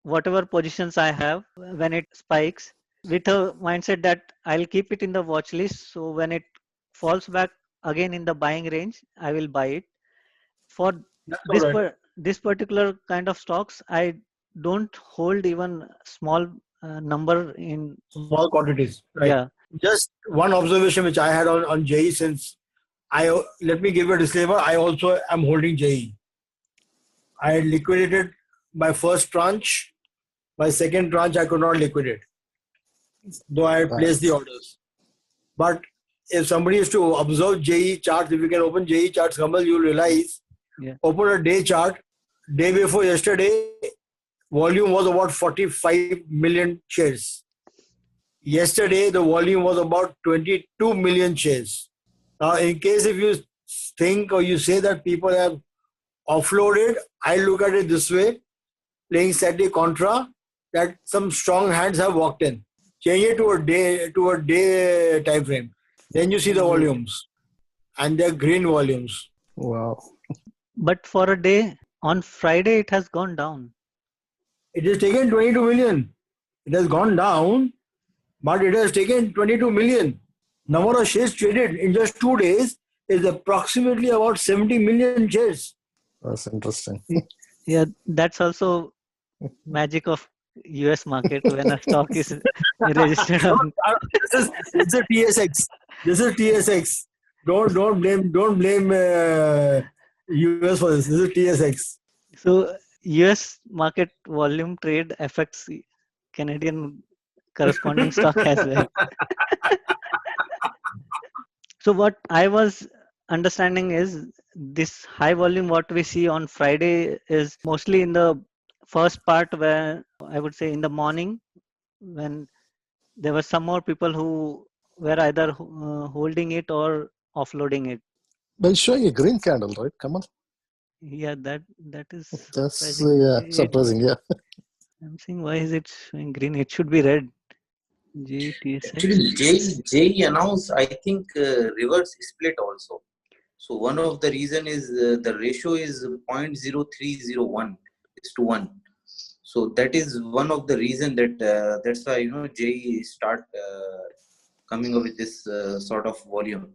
[SPEAKER 1] whatever positions I have when it spikes, with a mindset that I'll keep it in the watch list. So when it falls back again in the buying range, I will buy it. For this particular kind of stocks, I don't hold even small number in
[SPEAKER 3] Small quantities. Right.
[SPEAKER 1] Yeah.
[SPEAKER 3] Just one observation which I had on JE, since let me give a disclaimer. I also am holding JE. I liquidated my first tranche. My second tranche I could not liquidate, though I had placed the orders. But if somebody is to observe JE charts, if you can open JE charts, Kamal, you'll realize, open a day chart, day before yesterday, volume was about 45 million shares. Yesterday, the volume was about 22 million shares. Now, in case if you think or you say that people have offloaded, I look at it this way, playing slightly contra, that some strong hands have walked in. Change it to a day time frame. Then you see the volumes, and they're green volumes.
[SPEAKER 4] Wow.
[SPEAKER 1] But for a day, on Friday, it has gone down.
[SPEAKER 3] It has taken 22 million. It has gone down, but it has taken 22 million. Number of shares traded in just 2 days is approximately about 70 million shares.
[SPEAKER 4] That's interesting.
[SPEAKER 1] Yeah, that's also magic of US market, when a stock is registered on.
[SPEAKER 3] This is TSX. This is TSX. Don't blame US for this. This is TSX.
[SPEAKER 1] So US market volume trade affects Canadian corresponding stock as well. So what I was understanding is, this high volume what we see on Friday is mostly in the first part, where I would say in the morning, when there were some more people who were either holding it or offloading it.
[SPEAKER 4] But it's showing a green candle, right? Come on.
[SPEAKER 1] Yeah, that is
[SPEAKER 4] That's
[SPEAKER 1] surprising.
[SPEAKER 4] surprising. Yeah.
[SPEAKER 1] I'm saying, why is it showing green? It should be red. GTSX.
[SPEAKER 2] Actually, JE announced, I think, reverse split also. So one of the reason is the ratio is 0.0301. 6 to 1. So that is one of the reason that that's why JE start coming up with this sort of volume.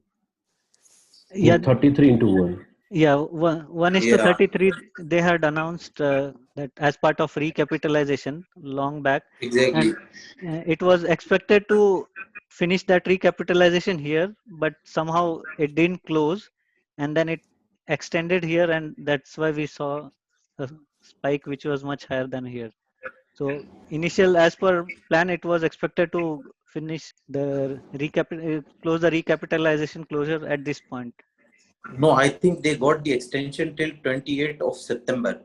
[SPEAKER 1] Yeah,
[SPEAKER 5] 33 into 1.
[SPEAKER 1] yeah, one is to
[SPEAKER 2] Yeah,
[SPEAKER 1] 33. They had announced that as part of recapitalization long back,
[SPEAKER 2] exactly.
[SPEAKER 1] and it was expected to finish that recapitalization here, but somehow it didn't close, and then it extended here, and that's why we saw a spike which was much higher than here. So initial, as per plan, it was expected to finish the close the recapitalization closure at this point.
[SPEAKER 2] No, I think they got the extension till 28th of September.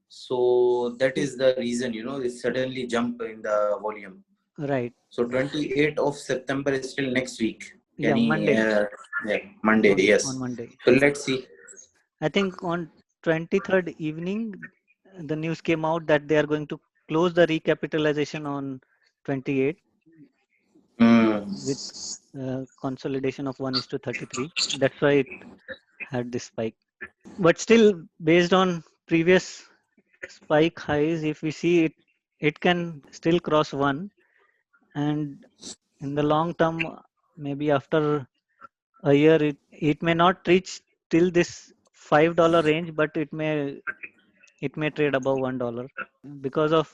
[SPEAKER 2] So that is the reason, it suddenly jump in the volume.
[SPEAKER 1] Right.
[SPEAKER 2] So 28th of September is still next week.
[SPEAKER 1] Yeah,
[SPEAKER 2] Any
[SPEAKER 1] Monday.
[SPEAKER 2] yeah, Monday, yes.
[SPEAKER 1] On Monday.
[SPEAKER 2] So let's see.
[SPEAKER 1] I think on 23rd evening, the news came out that they are going to close the recapitalization on 28 with consolidation of 1:33. That's why it had this spike. But still, based on previous spike highs, if we see it, it can still cross 1. And in the long term, maybe after a year, it may not reach till this $5 range, but it may trade above $1 because of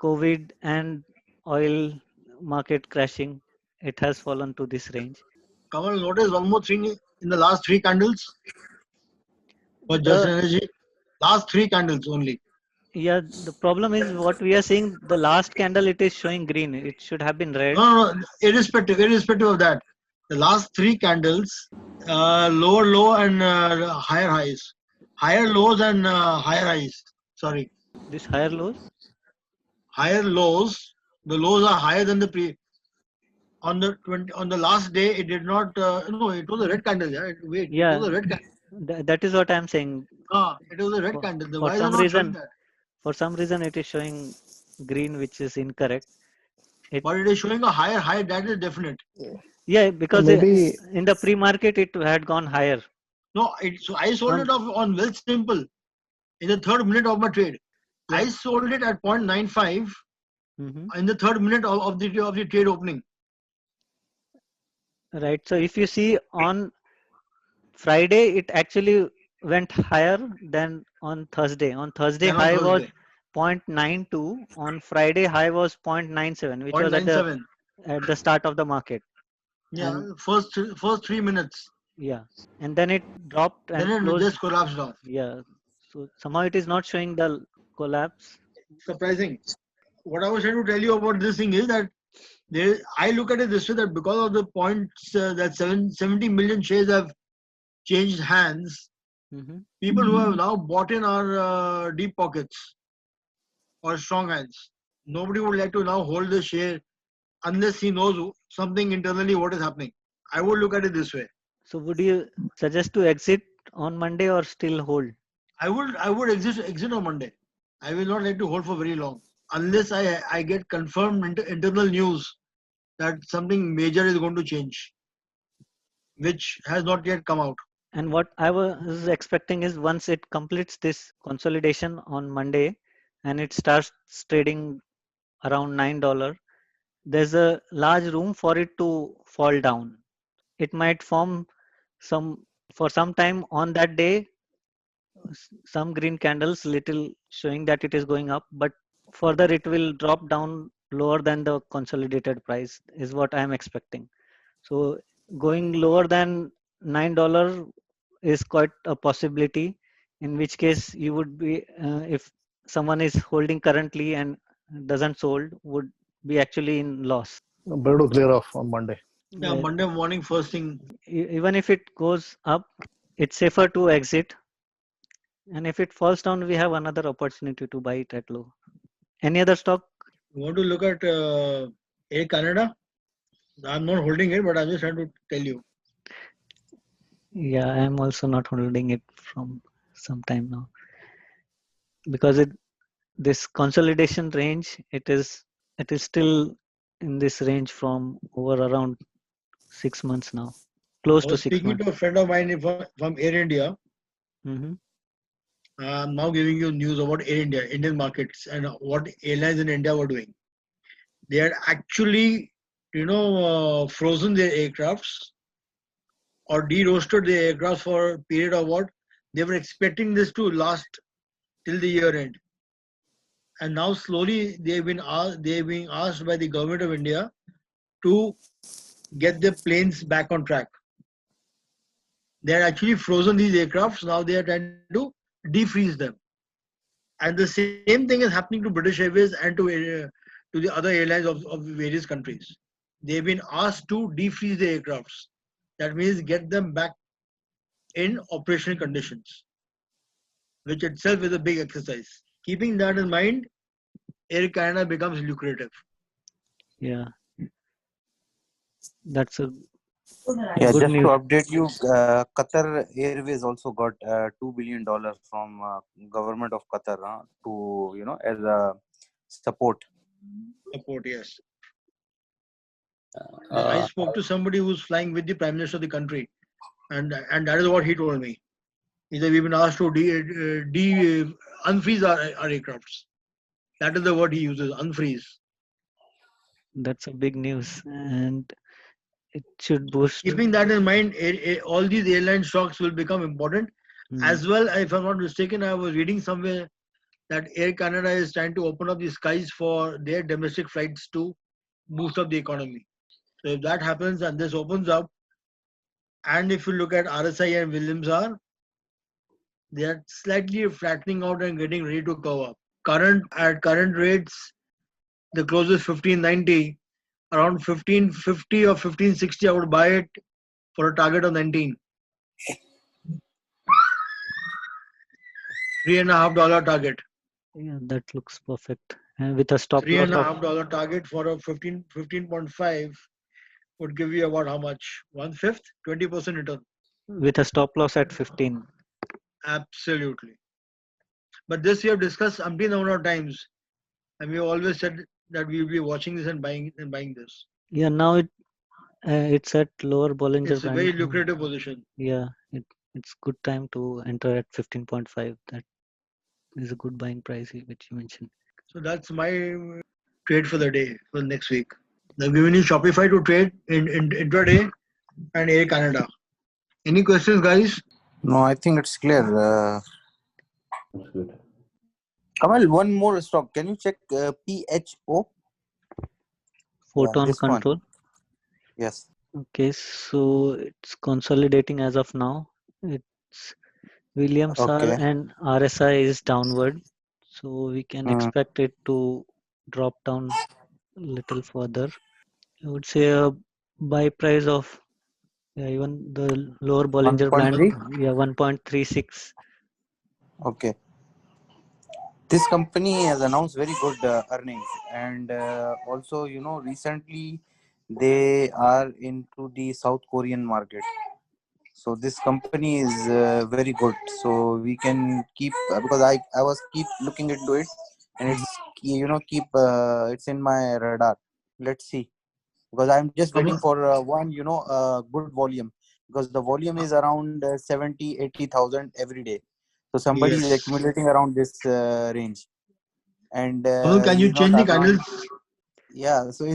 [SPEAKER 1] COVID and oil market crashing. It has fallen to this range.
[SPEAKER 3] Kamal, notice one more thing in the last three candles for Just
[SPEAKER 1] The
[SPEAKER 3] Energy. Last three candles only.
[SPEAKER 1] Yeah, the problem is what we are seeing. The last candle, it is showing green. It should have been red.
[SPEAKER 3] No, irrespective of that. The last three candles, lower low and higher highs. Higher lows and higher highs. Sorry.
[SPEAKER 1] This higher lows.
[SPEAKER 3] Higher lows. The lows are higher than the pre. On the last day, it did not. No, it was a red candle. Yeah, wait. It
[SPEAKER 1] Yeah,
[SPEAKER 3] was a red candle.
[SPEAKER 1] that is what I'm saying.
[SPEAKER 3] It was a red
[SPEAKER 1] For,
[SPEAKER 3] candle.
[SPEAKER 1] for
[SPEAKER 3] Why is it
[SPEAKER 1] some
[SPEAKER 3] not showing
[SPEAKER 1] reason,
[SPEAKER 3] that?
[SPEAKER 1] it is showing green, which is incorrect.
[SPEAKER 3] But it is showing a higher high. That is definite.
[SPEAKER 1] Yeah, because
[SPEAKER 4] Maybe
[SPEAKER 1] in the pre-market it had gone higher.
[SPEAKER 3] No, so I sold it off on Well Simple in the third minute of my trade.
[SPEAKER 1] Yeah.
[SPEAKER 3] I sold it at 0.95 in the third minute of the trade opening.
[SPEAKER 1] Right. So if you see on Friday, it actually went higher than on Thursday. On Thursday, high was 0.92. On Friday, high was 0.97, which was at the start of the market.
[SPEAKER 3] Yeah, first 3 minutes.
[SPEAKER 1] Yeah, and then it dropped and
[SPEAKER 3] then
[SPEAKER 1] closed.
[SPEAKER 3] It just collapsed off.
[SPEAKER 1] Yeah, so somehow it is not showing the collapse.
[SPEAKER 3] Surprising. What I was trying to tell you about this thing is that I look at it this way, that because of the points that 70 million shares have changed hands, people who have now bought in are deep pockets or strong hands. Nobody would like to now hold the share unless he knows something internally what is happening. I would look at it this way.
[SPEAKER 1] So would you suggest to exit on Monday or still hold?
[SPEAKER 3] I would exit on Monday. I will not like to hold for very long unless I get confirmed internal news that something major is going to change, which has not yet come out.
[SPEAKER 1] And what I was expecting is once it completes this consolidation on Monday and it starts trading around $9, there's a large room for it to fall down. It might form for some time on that day, some green candles little showing that it is going up, but further it will drop down lower than the consolidated price is what I'm expecting. So going lower than $9 is quite a possibility, in which case you would be if someone is holding currently and doesn't sold, would be actually in loss.
[SPEAKER 4] better to clear off on Monday.
[SPEAKER 3] Yeah, Monday morning first thing.
[SPEAKER 1] Even if it goes up, it's safer to exit, and if it falls down, we have another opportunity to buy it at low. Any other stock?
[SPEAKER 3] You want to look at Air Canada? I'm not holding it, but I'm just trying to tell you.
[SPEAKER 1] Yeah, I'm also not holding it from some time now, because this consolidation range, it is still in this range from over around 6 months now, close
[SPEAKER 3] I
[SPEAKER 1] to
[SPEAKER 3] was
[SPEAKER 1] 6
[SPEAKER 3] speaking
[SPEAKER 1] months.
[SPEAKER 3] to a friend of mine from Air India. I'm now giving you news about Air India, Indian markets, and what airlines in India were doing. They had actually, frozen their aircrafts or de-roasted their aircraft for a period of what? They were expecting this to last till the year end. And now slowly they're being asked by the government of India to get their planes back on track. They had actually frozen these aircrafts. Now they are trying to defreeze them. And the same thing is happening to British Airways and to the other airlines of various countries. They've been asked to defreeze the aircrafts. That means get them back in operational conditions, which itself is a big exercise. Keeping that in mind, Air Canada becomes lucrative.
[SPEAKER 1] Yeah, that's a
[SPEAKER 2] Yeah,
[SPEAKER 1] good
[SPEAKER 2] just to
[SPEAKER 1] news.
[SPEAKER 2] update you, Qatar Airways also got $2 billion from government of Qatar to as a support.
[SPEAKER 3] Support, yes. I spoke to somebody who's flying with the Prime Minister of the country, and that is what he told me. He said we've been asked to unfreeze our aircrafts. That is the word he uses, unfreeze.
[SPEAKER 1] That's a big news, and it should boost.
[SPEAKER 3] Keeping that in mind, all these airline stocks will become important. As well, if I'm not mistaken, I was reading somewhere that Air Canada is trying to open up the skies for their domestic flights to boost up the economy. So if that happens and this opens up, and if you look at RSI and Williams-R, they are slightly flattening out and getting ready to go up. At current rates, the close is 1590. Around 1550 or 1560, I would buy it for a target of 19. $3.50 target.
[SPEAKER 1] Yeah, that looks perfect. And with a stop loss of
[SPEAKER 3] $3.50 target for a 15.5 would give you about how much? 1/5, 20% return.
[SPEAKER 1] with a stop loss at 15.
[SPEAKER 3] Absolutely. But this we have discussed umpteen number of times, and we always said that we will be watching this and buying this.
[SPEAKER 1] Yeah, now it's at lower Bollinger
[SPEAKER 3] It's a
[SPEAKER 1] Band.
[SPEAKER 3] very lucrative position.
[SPEAKER 1] Yeah, it's good time to enter at 15.5. That is a good buying price which you mentioned.
[SPEAKER 3] So that's my trade for the day for next week. I've given you Shopify to trade in intraday and Air Canada. Any questions, guys?
[SPEAKER 2] No, I think it's clear.
[SPEAKER 5] That's good.
[SPEAKER 2] Kamal, one more stock. Can you check PHO?
[SPEAKER 1] Photon
[SPEAKER 2] this one.
[SPEAKER 1] Control.
[SPEAKER 2] Yes.
[SPEAKER 1] Okay, so it's consolidating as of now. It's Williams-R
[SPEAKER 2] Okay.
[SPEAKER 1] and RSI is downward, so we can expect it to drop down a little further. I would say a buy price of even the lower Bollinger Band,
[SPEAKER 2] 1.3?
[SPEAKER 1] 1.36.
[SPEAKER 2] Okay. This company has announced very good earnings, and also recently they are into the South Korean market. So this company is very good. So we can keep because I was keep looking into it, and it's it's in my radar. Let's see, because I'm just waiting for one good volume, because the volume is around 70,000-80,000 every day. So somebody is
[SPEAKER 3] Yes.
[SPEAKER 2] accumulating around this range, and
[SPEAKER 3] Can you
[SPEAKER 2] he's not
[SPEAKER 3] change the
[SPEAKER 2] allowing.
[SPEAKER 3] candles?
[SPEAKER 2] Yeah, so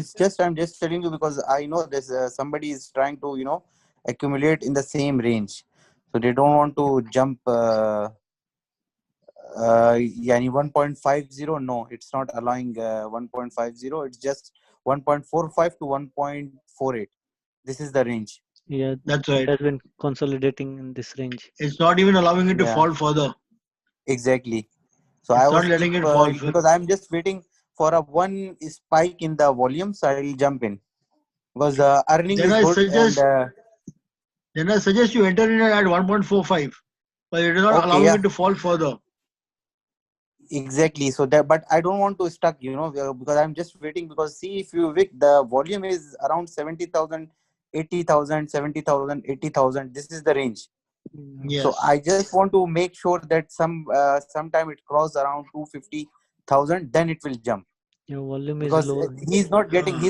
[SPEAKER 2] I'm just telling you because I know this somebody is trying to accumulate in the same range, so they don't want to jump. Yani 1.50, no, it's not allowing 1.50. It's just 1.45 to 1.48. This is the range.
[SPEAKER 1] Yeah,
[SPEAKER 3] That's
[SPEAKER 1] it
[SPEAKER 3] right.
[SPEAKER 1] has been consolidating in this range.
[SPEAKER 3] It's not even allowing it to
[SPEAKER 2] Yeah.
[SPEAKER 3] fall further.
[SPEAKER 2] Exactly. So
[SPEAKER 3] It's
[SPEAKER 2] I
[SPEAKER 3] not
[SPEAKER 2] was
[SPEAKER 3] letting
[SPEAKER 2] keep
[SPEAKER 3] it fall.
[SPEAKER 2] because I'm just waiting for a one spike in the volume, so I'll jump in because the earning
[SPEAKER 3] Then
[SPEAKER 2] is
[SPEAKER 3] I
[SPEAKER 2] good, and
[SPEAKER 3] suggest you enter in at 1.45, but it is not
[SPEAKER 2] okay,
[SPEAKER 3] allowing
[SPEAKER 2] yeah,
[SPEAKER 3] it to fall further.
[SPEAKER 2] exactly. So that, but I don't want to stuck, because I'm just waiting, because see, if you wick, the volume is around 70,000, 80,000, 70,000, 80,000. This is the range.
[SPEAKER 3] Yes.
[SPEAKER 2] So I just want to make sure that sometime it cross around 250,000, then it will jump,
[SPEAKER 1] Your volume is
[SPEAKER 2] because
[SPEAKER 1] low.
[SPEAKER 2] he's not getting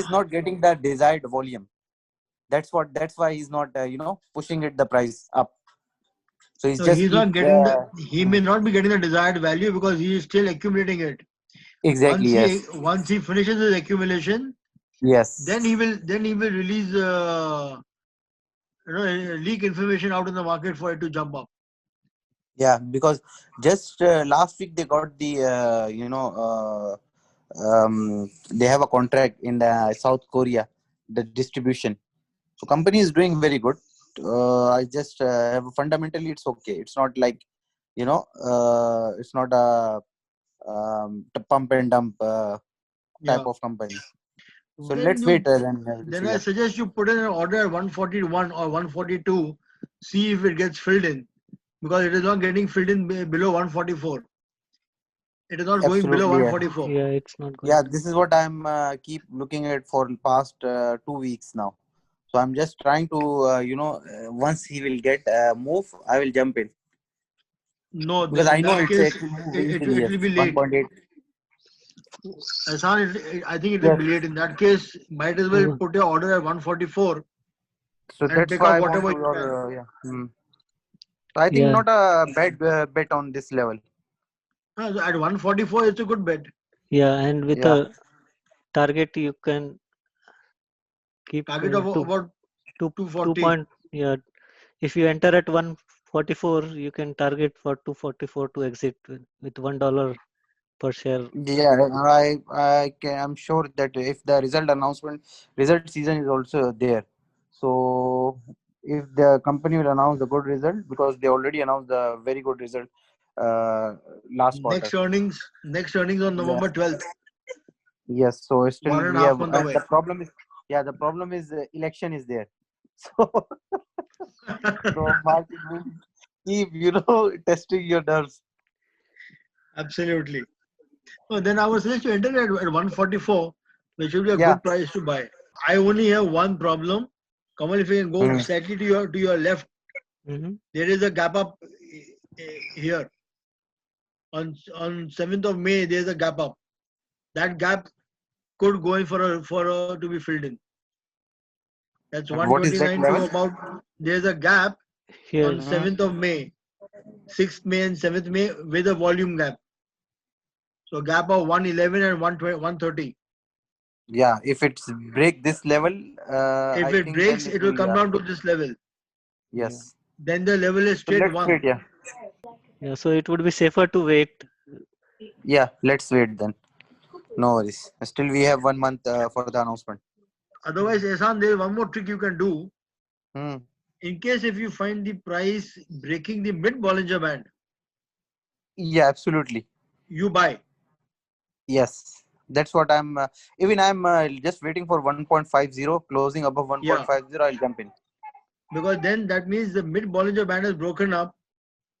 [SPEAKER 2] the desired volume. That's why he's not pushing it the price up. So he's
[SPEAKER 3] So
[SPEAKER 2] just
[SPEAKER 3] he's not
[SPEAKER 2] keep
[SPEAKER 3] getting he may not be getting the desired value because he is still accumulating it.
[SPEAKER 2] exactly, yes,
[SPEAKER 3] Once he finishes his accumulation,
[SPEAKER 2] yes,
[SPEAKER 3] then he will release leak information out in the market for it to jump up.
[SPEAKER 2] yeah, because just last week they got the they have a contract in South Korea, the distribution. So company is doing very good. I just have fundamentally it's okay. It's not like it's not a pump and dump type
[SPEAKER 3] Yeah.
[SPEAKER 2] of company. So
[SPEAKER 3] Then
[SPEAKER 2] let's wait and we'll
[SPEAKER 3] then
[SPEAKER 2] see.
[SPEAKER 3] I
[SPEAKER 2] Yeah.
[SPEAKER 3] suggest you put in an order at 141 or 142, see if it gets filled in, because it is not getting filled in below 144. It is not going below
[SPEAKER 2] Absolutely. Yeah.
[SPEAKER 3] 144.
[SPEAKER 1] Yeah, it's not going.
[SPEAKER 2] Yeah, this is what I'm keep looking at for past 2 weeks now. So I'm just trying to once he will get move, I will jump in
[SPEAKER 3] No,
[SPEAKER 2] because
[SPEAKER 3] then
[SPEAKER 2] I
[SPEAKER 3] in
[SPEAKER 2] know
[SPEAKER 3] that
[SPEAKER 2] it
[SPEAKER 3] case,
[SPEAKER 2] will move
[SPEAKER 3] it
[SPEAKER 2] easily. Yes,
[SPEAKER 3] will be late.
[SPEAKER 2] 1.8.
[SPEAKER 3] Asan, I think it will be late. In that case, might as well put your order at 144
[SPEAKER 2] So
[SPEAKER 3] and
[SPEAKER 2] that's
[SPEAKER 3] pick
[SPEAKER 2] why
[SPEAKER 3] up
[SPEAKER 2] I want
[SPEAKER 3] whatever
[SPEAKER 2] to.
[SPEAKER 3] you can.
[SPEAKER 2] Yeah. So I think
[SPEAKER 1] Yeah,
[SPEAKER 2] not a bad bet on this level.
[SPEAKER 3] So at 144, it's a good bet.
[SPEAKER 1] yeah, and with
[SPEAKER 2] Yeah.
[SPEAKER 1] a target you can keep
[SPEAKER 3] Target of about
[SPEAKER 1] two
[SPEAKER 3] 240.
[SPEAKER 1] point. Yeah, if you enter at 144, you can target for 244 to exit with $1 per share.
[SPEAKER 2] Yeah, I'm sure that if the result season is also there, so if the company will announce the good result because they already announced the very good result uh, last quarter.
[SPEAKER 3] Next earnings on
[SPEAKER 2] Yeah.
[SPEAKER 3] November 12th.
[SPEAKER 2] Yes. So still
[SPEAKER 3] 1.5 months
[SPEAKER 2] and
[SPEAKER 3] away.
[SPEAKER 2] the problem is election is there. So so market will keep testing your nerves.
[SPEAKER 3] Absolutely. So then I would suggest you enter at 144, which will be a
[SPEAKER 2] Yeah.
[SPEAKER 3] good price to buy. I only have one problem. Kamal, if you can go slightly to your left,
[SPEAKER 1] Mhm.
[SPEAKER 3] there is a gap up here. On 7th of May, there is a gap up. That gap could go in for to be filled in. That's
[SPEAKER 2] What is that
[SPEAKER 3] 129 to
[SPEAKER 2] level?
[SPEAKER 3] about. There's a gap
[SPEAKER 1] Here,
[SPEAKER 3] on 7th of May, 6th May and 7th May with a volume gap. So gap of 111 and 130.
[SPEAKER 2] Yeah, if it's break this level,
[SPEAKER 3] If
[SPEAKER 2] I
[SPEAKER 3] it
[SPEAKER 2] think then
[SPEAKER 3] breaks,
[SPEAKER 2] it
[SPEAKER 3] it will
[SPEAKER 2] will.
[SPEAKER 3] come down to this level.
[SPEAKER 2] Yes.
[SPEAKER 3] Then the level is
[SPEAKER 2] So
[SPEAKER 3] straight
[SPEAKER 2] let's wait.
[SPEAKER 3] 1.
[SPEAKER 2] Yeah.
[SPEAKER 1] yeah, so it would be safer to wait.
[SPEAKER 2] Yeah. Let's wait then. No worries. Still, we have 1 month for the announcement.
[SPEAKER 3] Otherwise, Ehsan, there is one more trick you can do.
[SPEAKER 2] Hmm.
[SPEAKER 3] In case if you find the price breaking the mid Bollinger Band,
[SPEAKER 2] Yeah. Absolutely.
[SPEAKER 3] you buy.
[SPEAKER 2] Yes. That's what I'm. Even I'm just waiting for 1.50 closing above
[SPEAKER 3] Yeah.
[SPEAKER 2] 1.50. I'll jump in.
[SPEAKER 3] Because then that means the mid Bollinger Band is broken up,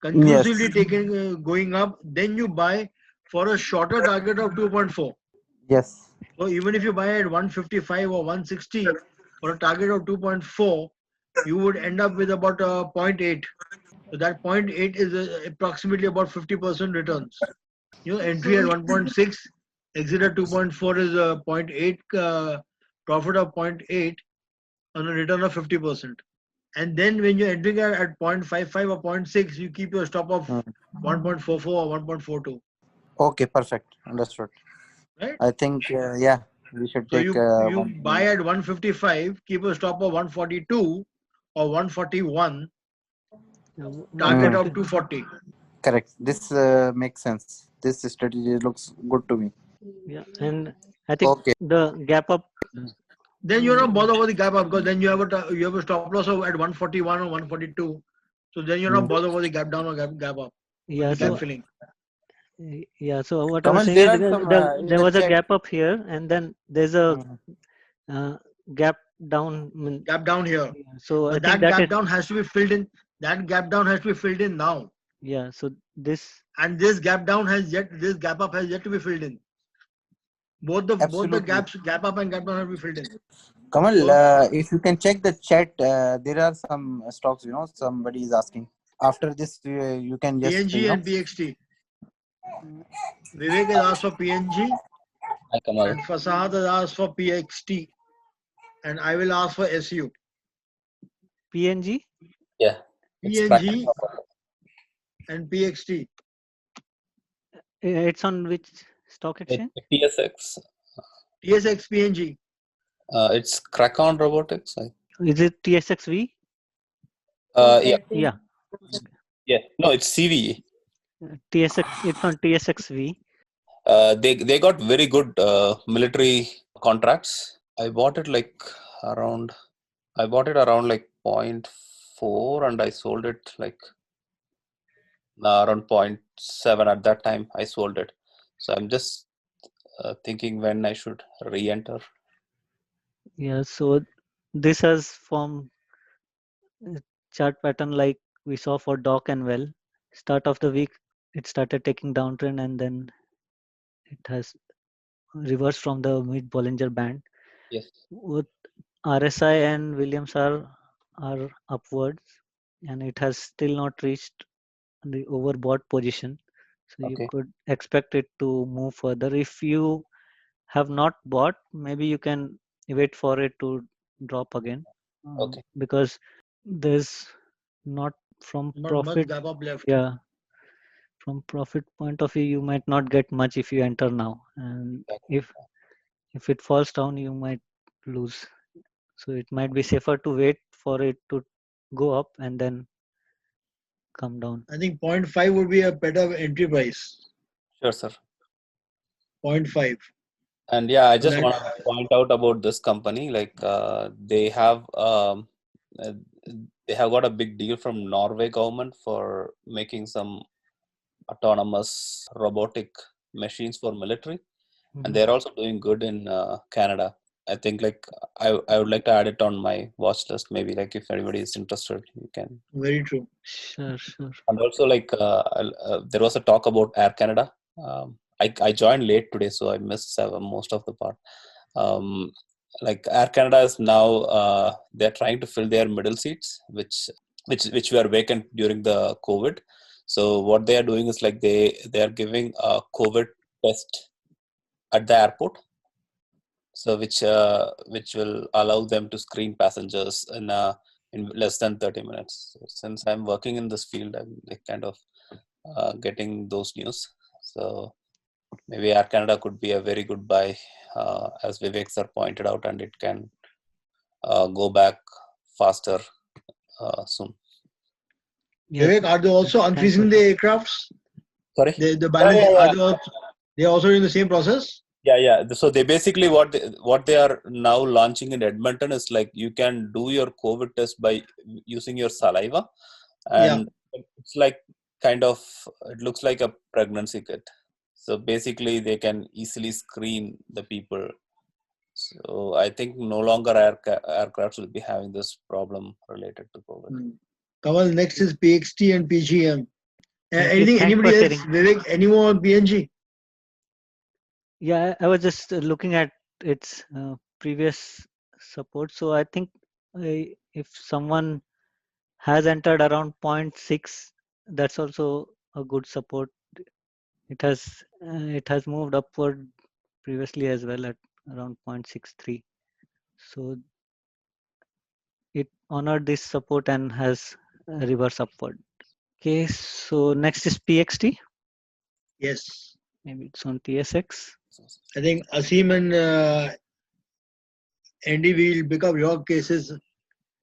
[SPEAKER 2] Yes.
[SPEAKER 3] conclusively taken going up. Then you buy for a shorter target of 2.4.
[SPEAKER 2] Yes.
[SPEAKER 3] So even if you buy at 155 or 160 for a target of 2.4, you would end up with about 0.8. So that 0.8 is approximately about 50% returns. Entry at 1.6, exit at 2.4 is a 0.8, profit of 0.8 on a return of 50%. And then when you're entering at 0.55 or 0.6, you keep your stop of 1.44 or 1.42.
[SPEAKER 2] Okay. Perfect. Understood.
[SPEAKER 3] Right?
[SPEAKER 2] I think we should
[SPEAKER 3] So
[SPEAKER 2] take
[SPEAKER 3] you
[SPEAKER 2] one.
[SPEAKER 3] buy at 155, keep a stop of 142 or 141, target of 240.
[SPEAKER 2] Correct. This makes sense. This strategy looks good to me.
[SPEAKER 1] Yeah, and I think
[SPEAKER 2] Okay.
[SPEAKER 1] the gap up.
[SPEAKER 3] Then you're not bothered about the gap up because then you have a stop loss of at 141 or 142. So then you're not bothered about the gap down or gap up.
[SPEAKER 1] Yeah,
[SPEAKER 3] The
[SPEAKER 1] so
[SPEAKER 3] gap filling.
[SPEAKER 1] yeah, so what I was
[SPEAKER 2] Kamal,
[SPEAKER 1] saying
[SPEAKER 2] there
[SPEAKER 1] is
[SPEAKER 2] are some in
[SPEAKER 1] there
[SPEAKER 2] the
[SPEAKER 1] was a
[SPEAKER 2] chat.
[SPEAKER 1] gap up here, and then there's a gap down.
[SPEAKER 3] Gap down here.
[SPEAKER 1] So I
[SPEAKER 3] But
[SPEAKER 1] think
[SPEAKER 3] that
[SPEAKER 1] that is
[SPEAKER 3] gap down has to be filled in. That gap down has to be filled in now.
[SPEAKER 1] yeah. So this
[SPEAKER 3] And this gap up has yet to be filled in. Both the
[SPEAKER 2] Absolutely.
[SPEAKER 3] gap up and gap down have to be filled in.
[SPEAKER 2] Kamal,
[SPEAKER 3] So,
[SPEAKER 2] if you can check the chat, there are some stocks. Somebody is asking. After this, you can just
[SPEAKER 3] PNG and PXT. Vivek has asked for PNG
[SPEAKER 6] Hi, Kamal.
[SPEAKER 3] and Fasad has asked for PXT. And I will ask for SU.
[SPEAKER 1] PNG.
[SPEAKER 6] Yeah, it's
[SPEAKER 3] PNG, and PXT.
[SPEAKER 1] It's on which stock exchange?
[SPEAKER 6] TSX.
[SPEAKER 3] TSX PNG.
[SPEAKER 6] It's Kraken Robotics.
[SPEAKER 1] Is it TSXV?
[SPEAKER 6] Yeah,
[SPEAKER 1] Yeah,
[SPEAKER 6] yeah. No, it's CVE.
[SPEAKER 1] TSX. It's on TSXV.
[SPEAKER 6] They got very good military contracts. I bought it around like 0.4 and I sold it like around 0.7 at that time. I sold it. So I'm just thinking when I should re-enter.
[SPEAKER 1] Yeah, so this has formed a chart pattern like we saw for Dock and Well. Start of the week, it started taking downtrend and then it has reversed from the mid Bollinger Band.
[SPEAKER 6] Yes.
[SPEAKER 1] Both RSI and Williams are upwards, and it has still not reached the overbought position. So you
[SPEAKER 6] Okay.
[SPEAKER 1] could expect it to move further. If you have not bought, maybe you can wait for it to drop again.
[SPEAKER 6] Okay.
[SPEAKER 1] Because there's not from
[SPEAKER 3] Not much
[SPEAKER 1] profit.
[SPEAKER 3] gap up left.
[SPEAKER 1] Yeah, from profit point of view, you might not get much if you enter now, and if it falls down, you might lose. So it might be safer to wait for it to go up and then come down.
[SPEAKER 3] I think 0.5 would be a better entry price.
[SPEAKER 6] Sure, sir.
[SPEAKER 3] 0.5.
[SPEAKER 6] And yeah, I
[SPEAKER 3] So
[SPEAKER 6] just
[SPEAKER 3] that-
[SPEAKER 6] want to point out about this company. They have got a big deal from Norway government for making some autonomous robotic machines for military, and they're also doing good in Canada. I think I would like to add it on my watch list. Maybe if anybody is interested, you can.
[SPEAKER 3] Very true.
[SPEAKER 1] Sure.
[SPEAKER 6] And also there was a talk about Air Canada. I joined late today, so I missed most of the part. Air Canada is now they're trying to fill their middle seats, which were vacant during the COVID. So what they are doing is they are giving a COVID test at the airport, so which will allow them to screen passengers in less than 30 minutes. So since I'm working in this field, I'm kind of getting those news. So maybe Air Canada could be a very good buy, as Vivek sir pointed out, and it can go back faster soon.
[SPEAKER 1] Yeah,
[SPEAKER 3] Vivek, are they also
[SPEAKER 1] thanks
[SPEAKER 3] unfreezing
[SPEAKER 1] for
[SPEAKER 3] the aircrafts?
[SPEAKER 6] Sorry.
[SPEAKER 3] The balance,
[SPEAKER 6] Yeah.
[SPEAKER 3] they also doing the same process?
[SPEAKER 6] Yeah. So they basically what they are now launching in Edmonton is you can do your COVID test by using your saliva, and it's it looks like a pregnancy kit. So basically, they can easily screen the people. So I think no longer aircrafts will be having this problem related to COVID.
[SPEAKER 3] Kamal, next is PXT and PGM.
[SPEAKER 1] Thank you. Thanks
[SPEAKER 3] Anybody
[SPEAKER 1] for
[SPEAKER 3] else?
[SPEAKER 1] sharing.
[SPEAKER 3] Vivek, any more on PNG?
[SPEAKER 1] Yeah, I was just looking at its previous support. So I think if someone has entered around 0.6, that's also a good support. It has moved upward previously as well at around 0.63. So it honored this support and has reverse upward. Okay, so next is PXT.
[SPEAKER 3] Yes.
[SPEAKER 1] Maybe it's on TSX.
[SPEAKER 3] I think Asim and Andy will pick up your cases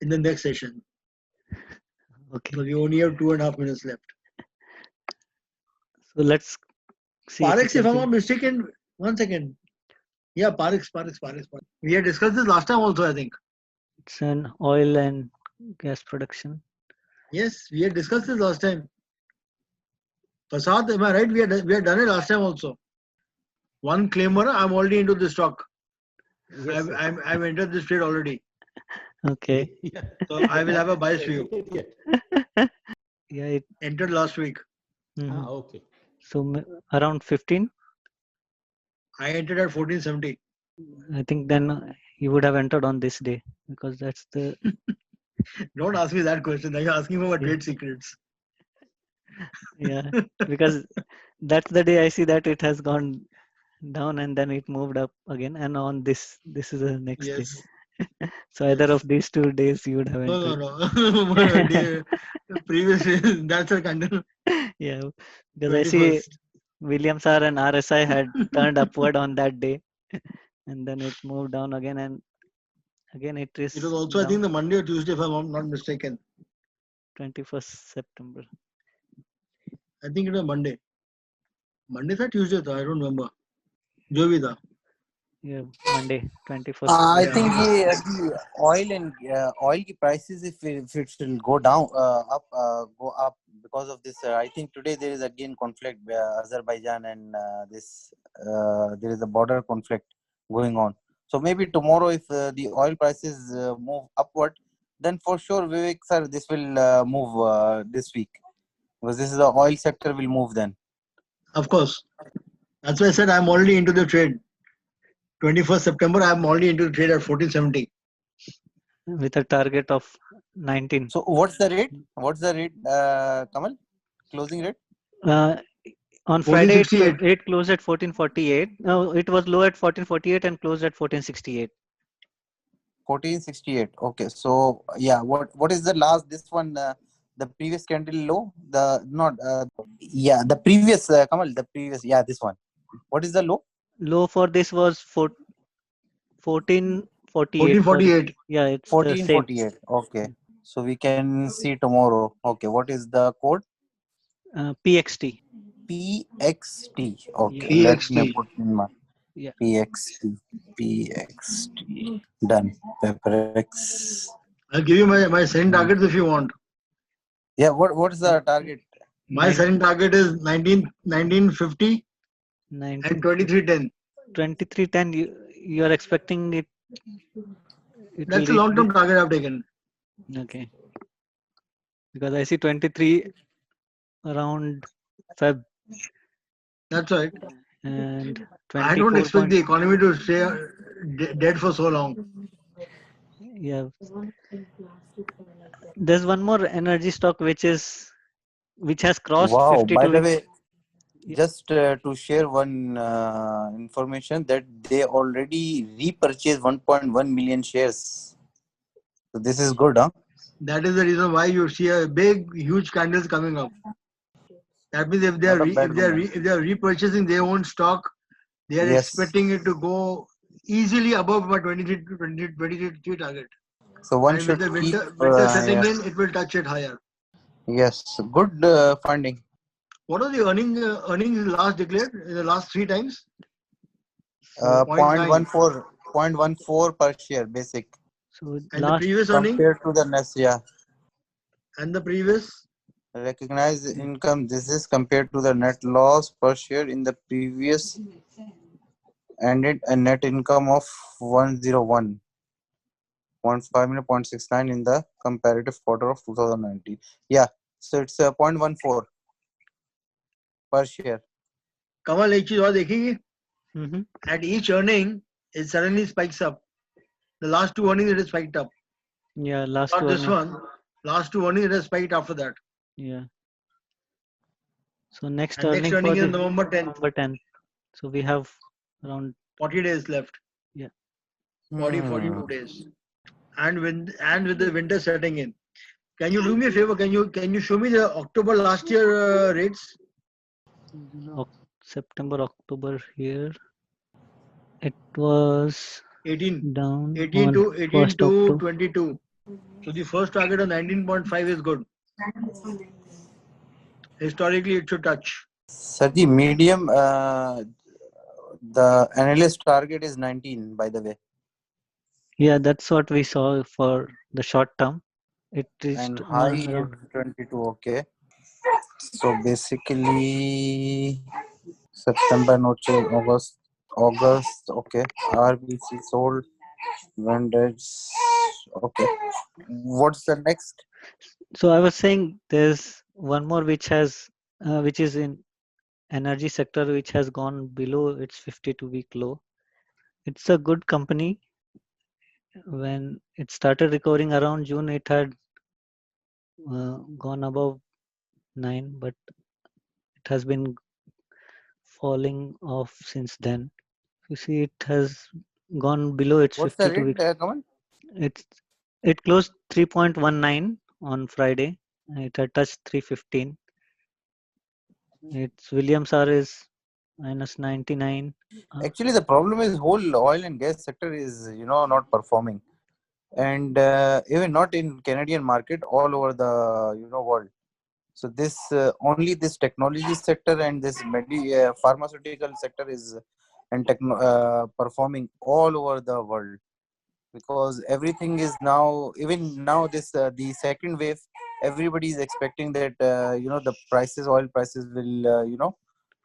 [SPEAKER 3] in the next session.
[SPEAKER 1] Okay,
[SPEAKER 3] So we only have 2.5 minutes left.
[SPEAKER 1] so let's see.
[SPEAKER 3] Parex,
[SPEAKER 1] we
[SPEAKER 3] if I'm
[SPEAKER 1] can
[SPEAKER 3] not mistaken, 1 second. Yeah, Parex. We had discussed this last time also, I think.
[SPEAKER 1] It's an oil and gas production.
[SPEAKER 3] Yes, we had discussed this last time. Prasad, am I right? We had done it last time also. One claimer, I'm already into the stock.
[SPEAKER 7] Yes,
[SPEAKER 3] I've entered this trade already.
[SPEAKER 1] Okay.
[SPEAKER 7] yeah.
[SPEAKER 3] So I will have a bias for you.
[SPEAKER 1] Yeah, it,
[SPEAKER 3] Entered last week.
[SPEAKER 1] mhm.
[SPEAKER 7] Okay.
[SPEAKER 1] So around 15.
[SPEAKER 3] I entered at 1470.
[SPEAKER 1] I think then you would have entered on this day because that's the
[SPEAKER 3] Don't ask me that question. Now you're asking for my
[SPEAKER 1] Yeah.
[SPEAKER 3] trade secrets.
[SPEAKER 1] yeah because that's the day I see that it has gone down and then it moved up again, and on this is the next day.
[SPEAKER 3] Yes.
[SPEAKER 1] So either of these 2 days you would have
[SPEAKER 3] No,
[SPEAKER 1] entered.
[SPEAKER 3] no. Previous, that's a candle.
[SPEAKER 1] Yeah, because I see
[SPEAKER 3] 21st.
[SPEAKER 1] Williams R and RSI had turned upward on that day, and then it moved down again, and again it is
[SPEAKER 3] It was also, I think,
[SPEAKER 1] down.
[SPEAKER 3] the Monday or Tuesday, if I'm not mistaken.
[SPEAKER 1] 21st September.
[SPEAKER 3] I think it was Monday. Monday or Tuesday, I don't remember. जो भी था.
[SPEAKER 1] Yeah, Monday, 21st.
[SPEAKER 2] I
[SPEAKER 3] Yeah.
[SPEAKER 2] think the oil and oil ki prices, if it will go down, go up because of this. I think today there is again conflict, Azerbaijan and there is a border conflict going on. So maybe tomorrow, if the oil prices move upward, then for sure, Vivek sir, this will move this week, because this is the oil sector will move then.
[SPEAKER 3] Of course. That's why I said I'm already into the trade. 21st September, I'm already into the trade at 1470.
[SPEAKER 1] With a target of 19.
[SPEAKER 2] So what's the rate? What's the rate, Kamal? Closing rate?
[SPEAKER 1] On Friday,
[SPEAKER 3] 1468.
[SPEAKER 1] it closed at 1448. No, it was low at 1448 and closed at 1468.
[SPEAKER 2] 1468. Okay, so yeah, what is the last, this one, the previous candle low, the not yeah, the previous, Kamal, the previous, yeah, this one, what is the low?
[SPEAKER 1] Low for this was 1448.
[SPEAKER 3] 1448.
[SPEAKER 1] Yeah, it's the same.
[SPEAKER 2] 1448. Okay, so we can see tomorrow. Okay, what is the code?
[SPEAKER 1] PXT.
[SPEAKER 2] PXT. Okay,
[SPEAKER 1] Yeah.
[SPEAKER 2] let me
[SPEAKER 3] PXT.
[SPEAKER 2] put in my
[SPEAKER 1] Yeah.
[SPEAKER 2] PXT. Done. Paperex.
[SPEAKER 3] I'll give you my selling targets if you want.
[SPEAKER 2] Yeah, what is the target?
[SPEAKER 3] My selling target is 1950 and 2310.
[SPEAKER 1] 2310. You are expecting it. It will
[SPEAKER 3] That's a
[SPEAKER 1] reach
[SPEAKER 3] long-term target I've taken.
[SPEAKER 1] Okay. Because I see 23 around Feb
[SPEAKER 3] That's right.
[SPEAKER 1] and
[SPEAKER 3] I don't
[SPEAKER 1] 24
[SPEAKER 3] expect the economy to stay dead for so long.
[SPEAKER 1] Yeah. There's one more energy stock which has crossed
[SPEAKER 2] Wow,
[SPEAKER 1] 52
[SPEAKER 2] by the
[SPEAKER 1] weeks.
[SPEAKER 2] way,
[SPEAKER 1] Yeah.
[SPEAKER 2] just to share one information that they already repurchased 1.1 million shares. So this is good, huh?
[SPEAKER 3] That is the reason why you see a huge candles coming up. That means if they
[SPEAKER 2] Not
[SPEAKER 3] are
[SPEAKER 2] a bad movement.
[SPEAKER 3] if they are repurchasing their own stock, they are
[SPEAKER 2] Yes.
[SPEAKER 3] expecting it to go easily above my 23 target.
[SPEAKER 2] So one
[SPEAKER 3] And
[SPEAKER 2] should
[SPEAKER 3] with the
[SPEAKER 2] keep.
[SPEAKER 3] winter setting
[SPEAKER 2] Yeah.
[SPEAKER 3] in, it will touch it higher.
[SPEAKER 2] Yes, good funding.
[SPEAKER 3] What are the earnings last declared in the last 3 times?
[SPEAKER 1] So,
[SPEAKER 2] 0.14, 0.14 per share basic
[SPEAKER 1] so
[SPEAKER 3] And the
[SPEAKER 1] last
[SPEAKER 3] previous earning
[SPEAKER 2] compared to the next. Yeah,
[SPEAKER 3] and the previous
[SPEAKER 2] recognized income. This is compared to the net loss per share in the previous, ended a net income of 101. 0.69 in the comparative quarter of 2019. Yeah, so it's 0.14 per share.
[SPEAKER 3] Kamal, एक चीज और देखेंगे.
[SPEAKER 1] Mhm.
[SPEAKER 3] At each earning, it suddenly spikes up. The last 2 earnings, it is spiked up.
[SPEAKER 1] Yeah, last
[SPEAKER 3] Not
[SPEAKER 1] two
[SPEAKER 3] this
[SPEAKER 1] earnings.
[SPEAKER 3] one. Last 2 earnings, it has spiked after that.
[SPEAKER 1] Yeah. So next
[SPEAKER 3] And next
[SPEAKER 1] earning for
[SPEAKER 3] earning is
[SPEAKER 1] the
[SPEAKER 3] November 10th.
[SPEAKER 1] November 10th. So we have around
[SPEAKER 3] 40 days left.
[SPEAKER 1] Yeah.
[SPEAKER 3] 42 days. And with the winter setting in. Can you do me a favor? Can you show me the October last year rates?
[SPEAKER 1] September, October here. It was
[SPEAKER 3] 18
[SPEAKER 1] down
[SPEAKER 3] 18
[SPEAKER 1] on
[SPEAKER 3] to 18
[SPEAKER 1] 1st
[SPEAKER 3] to
[SPEAKER 1] October.
[SPEAKER 3] 22. So the first target of 19.5 is good. Historically, it should touch.
[SPEAKER 2] Sir, the medium, the analyst target is 19, by the way.
[SPEAKER 1] Yeah, that's what we saw for the short term. It reached
[SPEAKER 2] And high is
[SPEAKER 1] around
[SPEAKER 2] 22. Okay. So basically, September, no change. August. Okay. RBC sold. Vendors. Okay. What's the next?
[SPEAKER 1] So I was saying there's one more which is in energy sector which has gone below its 52-week low. It's a good company. When it started recovering around June, it had gone above 9, but it has been falling off since then. You see, it has gone below its
[SPEAKER 2] What's the
[SPEAKER 1] 52
[SPEAKER 2] rate,
[SPEAKER 1] weeks.
[SPEAKER 2] Kamal?
[SPEAKER 1] It closed 3.19 on Friday. It had touched 315. Its Williams R is minus 99.
[SPEAKER 2] Actually, the problem is whole oil and gas sector is not performing, and even not in Canadian market, all over the world. So this only this technology sector and this pharmaceutical sector is performing all over the world, because everything is now, even now, this the second wave, everybody is expecting that the oil prices will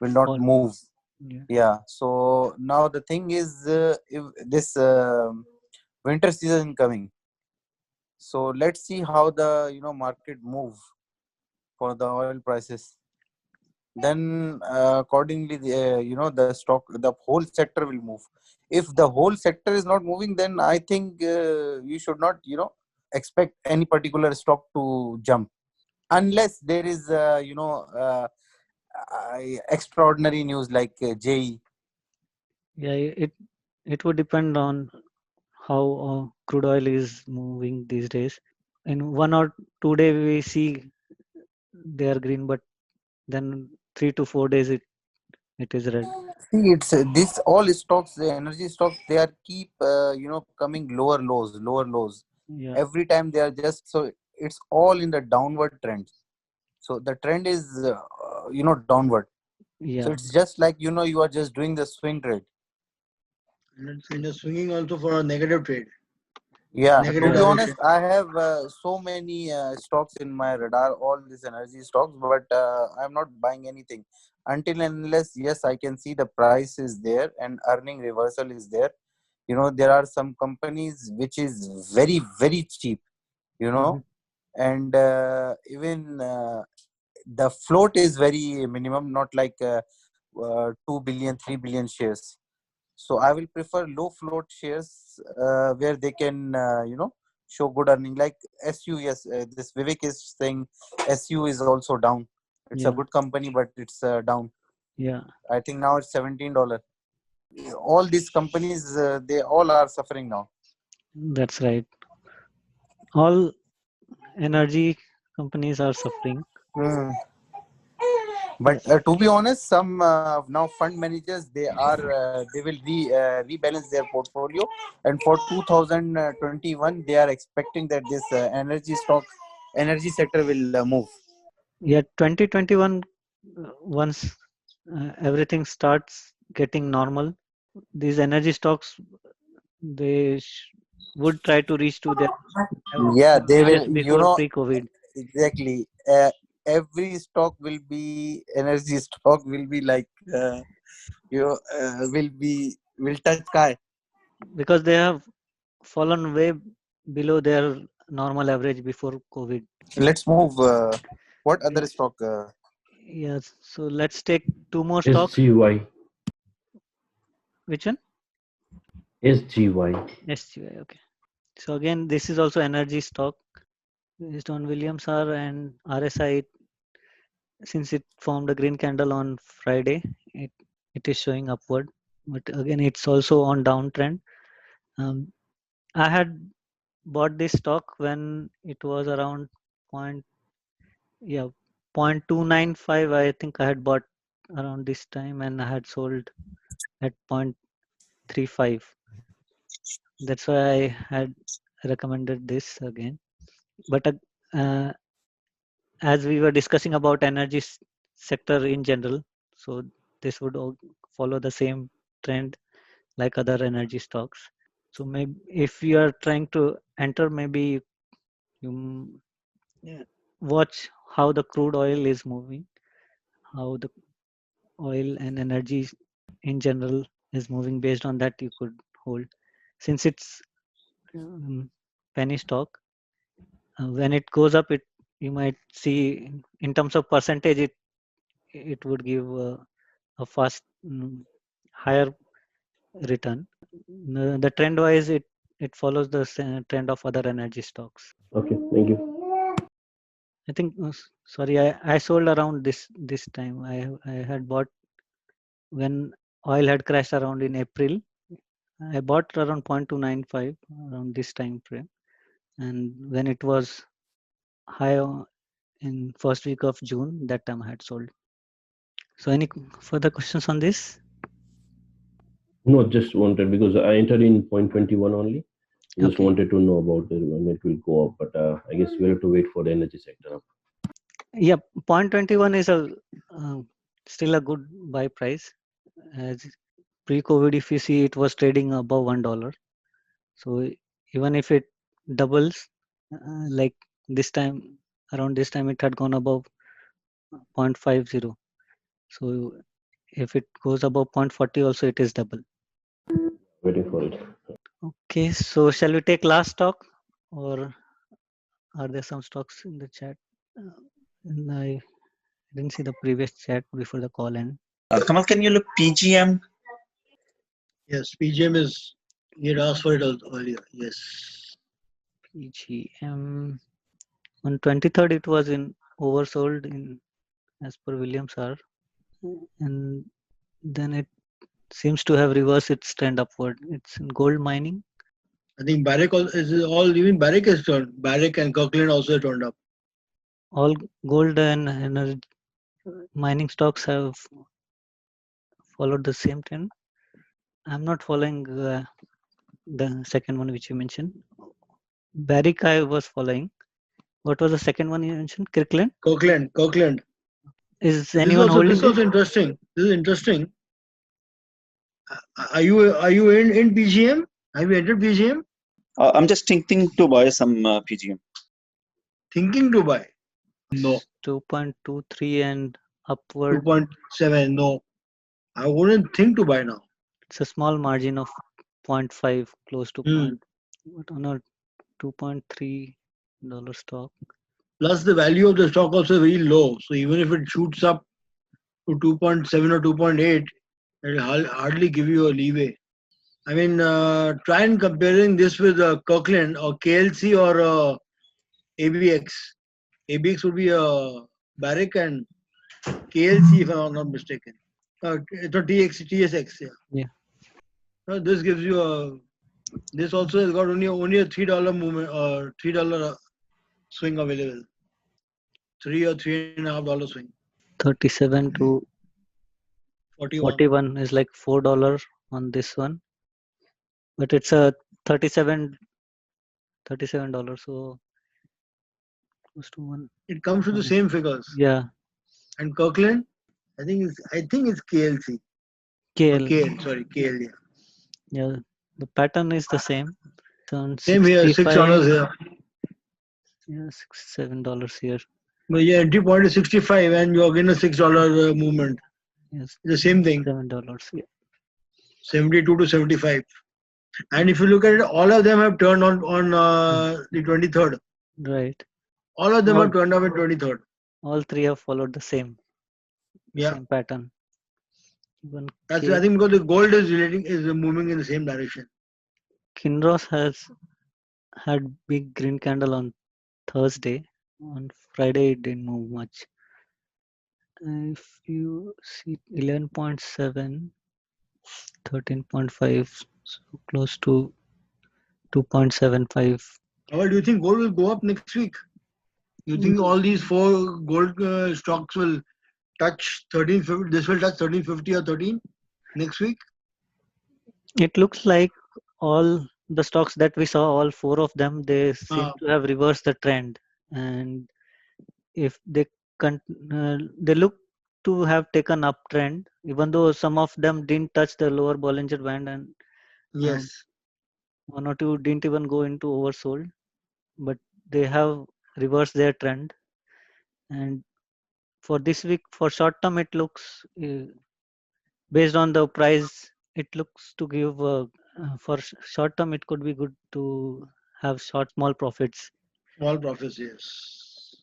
[SPEAKER 2] not
[SPEAKER 1] All.
[SPEAKER 2] move.
[SPEAKER 1] Yeah.
[SPEAKER 2] Yeah, so now the thing is, if this winter season coming, so let's see how the market move for the oil prices. Then accordingly, the stock, the whole sector will move. If the whole sector is not moving, then I think you should not expect any particular stock to jump, unless there is extraordinary news like JE.
[SPEAKER 1] Yeah, it would depend on how crude oil is moving these days. In 1 or 2 days, we see they are green, but then 3 to 4 days it is red.
[SPEAKER 2] See, it's this all stocks, the energy stocks, they are keep coming lower lows.
[SPEAKER 1] Yeah,
[SPEAKER 2] Every time they are just, so it's all in the downward trend. So the trend is downward. So
[SPEAKER 1] yeah,
[SPEAKER 2] it's just like you are just doing the swing trade.
[SPEAKER 3] And it's in a swinging also for a negative trade,
[SPEAKER 2] Yeah, to
[SPEAKER 3] negative
[SPEAKER 2] be
[SPEAKER 1] yeah,
[SPEAKER 2] honest,
[SPEAKER 3] direction.
[SPEAKER 2] I have so many stocks in my radar, all these energy stocks, but I'm not buying anything until and unless, yes, I can see the price is there and earning reversal is there. There are some companies which is very, very cheap, you know,
[SPEAKER 1] mhm,
[SPEAKER 2] and even the float is very minimum, not like 2 billion, 3 billion shares. So I will prefer low float shares where they can, show good earning. Like SU, yes, this Vivek is saying SU is also down. It's a
[SPEAKER 1] yeah,
[SPEAKER 2] good company, but it's down.
[SPEAKER 1] yeah.
[SPEAKER 2] I think now it's $17. All these companies, they all are suffering now.
[SPEAKER 1] That's right. All energy companies are suffering.
[SPEAKER 2] Hmm. But
[SPEAKER 1] Yes.
[SPEAKER 2] to be honest, some now fund managers, they will rebalance their portfolio, and for 2021 they are expecting that this energy sector will move.
[SPEAKER 1] Yeah, 2021, once everything starts getting normal, these energy stocks they would try to reach to their
[SPEAKER 2] Yeah, they will.
[SPEAKER 1] averages before pre-COVID.
[SPEAKER 2] Exactly. Every stock will be energy stock will be like will touch sky.
[SPEAKER 1] Because they have fallen way below their normal average before COVID.
[SPEAKER 2] Let's move. What other
[SPEAKER 1] Okay.
[SPEAKER 2] stock?
[SPEAKER 1] Yes. So let's take two more stocks.
[SPEAKER 5] SGY.
[SPEAKER 1] Which one?
[SPEAKER 5] SGY.
[SPEAKER 1] SGI. Okay. So again, this is also energy stock based on Williams R and RSI. Since it formed a green candle on Friday, it is showing upward. But again, it's also on downtrend. Um, I had bought this stock when it was around point yeah 0.295. I think I had bought around this time and I had sold at 0.35. That's why I had recommended this again. But uh, as we were discussing about energy sector in general, so this would all follow the same trend like other energy stocks. So maybe if you are trying to enter, maybe you yeah, watch how the crude oil is moving, how the oil and energy in general is moving. Based on that, you could hold. Since it's penny stock, when it goes up, it you might see in terms of percentage, it would give a fast higher return. The trend wise, it follows the trend of other energy stocks.
[SPEAKER 5] Okay, thank you.
[SPEAKER 1] I think sorry, I sold around this time. I had bought when oil had crashed around in April. I bought around 0.295 around this time frame, and when it was high in first week of June, that time I had sold. So any further questions on this?
[SPEAKER 5] No, just wanted because I entered in 0.21 only. Just
[SPEAKER 1] Okay.
[SPEAKER 5] wanted to know about it when it will go up, but I guess we have to wait for the energy sector.
[SPEAKER 1] Yeah, 0.21 is a still a good buy price. As pre-COVID, if you see, it was trading above $1. So even if it doubles, like this time, around this time, it had gone above 0.50. So if it goes above 0.40, also it is double.
[SPEAKER 5] Waiting for it.
[SPEAKER 1] Okay, so shall we take last stock, or are there some stocks in the chat? And I didn't see the previous chat before the call end.
[SPEAKER 7] Kamal, can you look PGM?
[SPEAKER 3] Yes, PGM is, he had asked for it earlier. Yes.
[SPEAKER 1] PGM on 23rd, it was in oversold in as per Williams R, and then it seems to have reversed its trend upward. It's in gold mining.
[SPEAKER 3] I think Barrick is all, even Barrick has turned. Barrick and Kirkland also turned up.
[SPEAKER 1] All gold and energy mining stocks have followed the same trend. I'm not following the second one which you mentioned. Barrick I was following. What was the second one you mentioned? Kirkland.
[SPEAKER 3] Kirkland.
[SPEAKER 1] Is
[SPEAKER 3] This is
[SPEAKER 1] anyone
[SPEAKER 3] also
[SPEAKER 1] holding this?
[SPEAKER 3] interesting. This is interesting. Are you in PGM? Have you entered PGM?
[SPEAKER 7] I'm just thinking to buy some PGM.
[SPEAKER 3] Thinking to buy? No.
[SPEAKER 1] 2.23 and upward.
[SPEAKER 3] 2.7? No. I wouldn't think to buy now.
[SPEAKER 1] It's a small margin of 0.5, close to point. But on a $2.3 stock.
[SPEAKER 3] Plus the value of the stock also very low. So even if it shoots up to 2.7 or 2.8, it'll hardly give you a leeway. I mean, try and comparing this with Kirkland or KLC or ABX. ABX would be Barrick and KLC if I'm not mistaken. It's a TSX, yeah.
[SPEAKER 1] Yeah.
[SPEAKER 3] This gives you a. This also has got only a $3 movement or $3 swing available. $3 or $3.50 swing.
[SPEAKER 1] 37 to
[SPEAKER 3] 41.
[SPEAKER 1] 41 is like $4 on this one, but it's a $37, so close to one.
[SPEAKER 3] It comes to the same figures.
[SPEAKER 1] Yeah,
[SPEAKER 3] And Kirkland, I think it's KLC.
[SPEAKER 1] KL.
[SPEAKER 3] Sorry, KL. Yeah.
[SPEAKER 1] Yeah, the pattern is the same. It's on
[SPEAKER 3] Same here, $6 here.
[SPEAKER 1] Yeah, $6-7 here.
[SPEAKER 3] But your entry point is 65 and you're getting a $6 movement.
[SPEAKER 1] Yes,
[SPEAKER 3] The same thing.
[SPEAKER 1] $7. Yeah.
[SPEAKER 3] 72 to 75. And if you look at it, all of them have turned on the 23rd.
[SPEAKER 1] Right.
[SPEAKER 3] All of them have turned up at 23rd.
[SPEAKER 1] All three have followed the same pattern. Even
[SPEAKER 3] That's I think because the gold is moving in the same direction.
[SPEAKER 1] Kinross has had big green candle on Thursday. On Friday, it didn't move much. If you see 11.7, 13.5, so close to 2.75.
[SPEAKER 3] Well, do you think gold will go up next week? You think all these four gold stocks will touch 1350? This will touch 1350 or 13 next week?
[SPEAKER 1] It looks like all the stocks that we saw, all four of them, they seem to have reversed the trend. And if they they look to have taken uptrend, even though some of them didn't touch the lower Bollinger Band, and
[SPEAKER 3] yes,
[SPEAKER 1] one or two didn't even go into oversold, but they have reversed their trend. And for this week, for short term, it looks based on the price, it looks to give for short term, it could be good to have small profits.
[SPEAKER 3] Small profits, yes.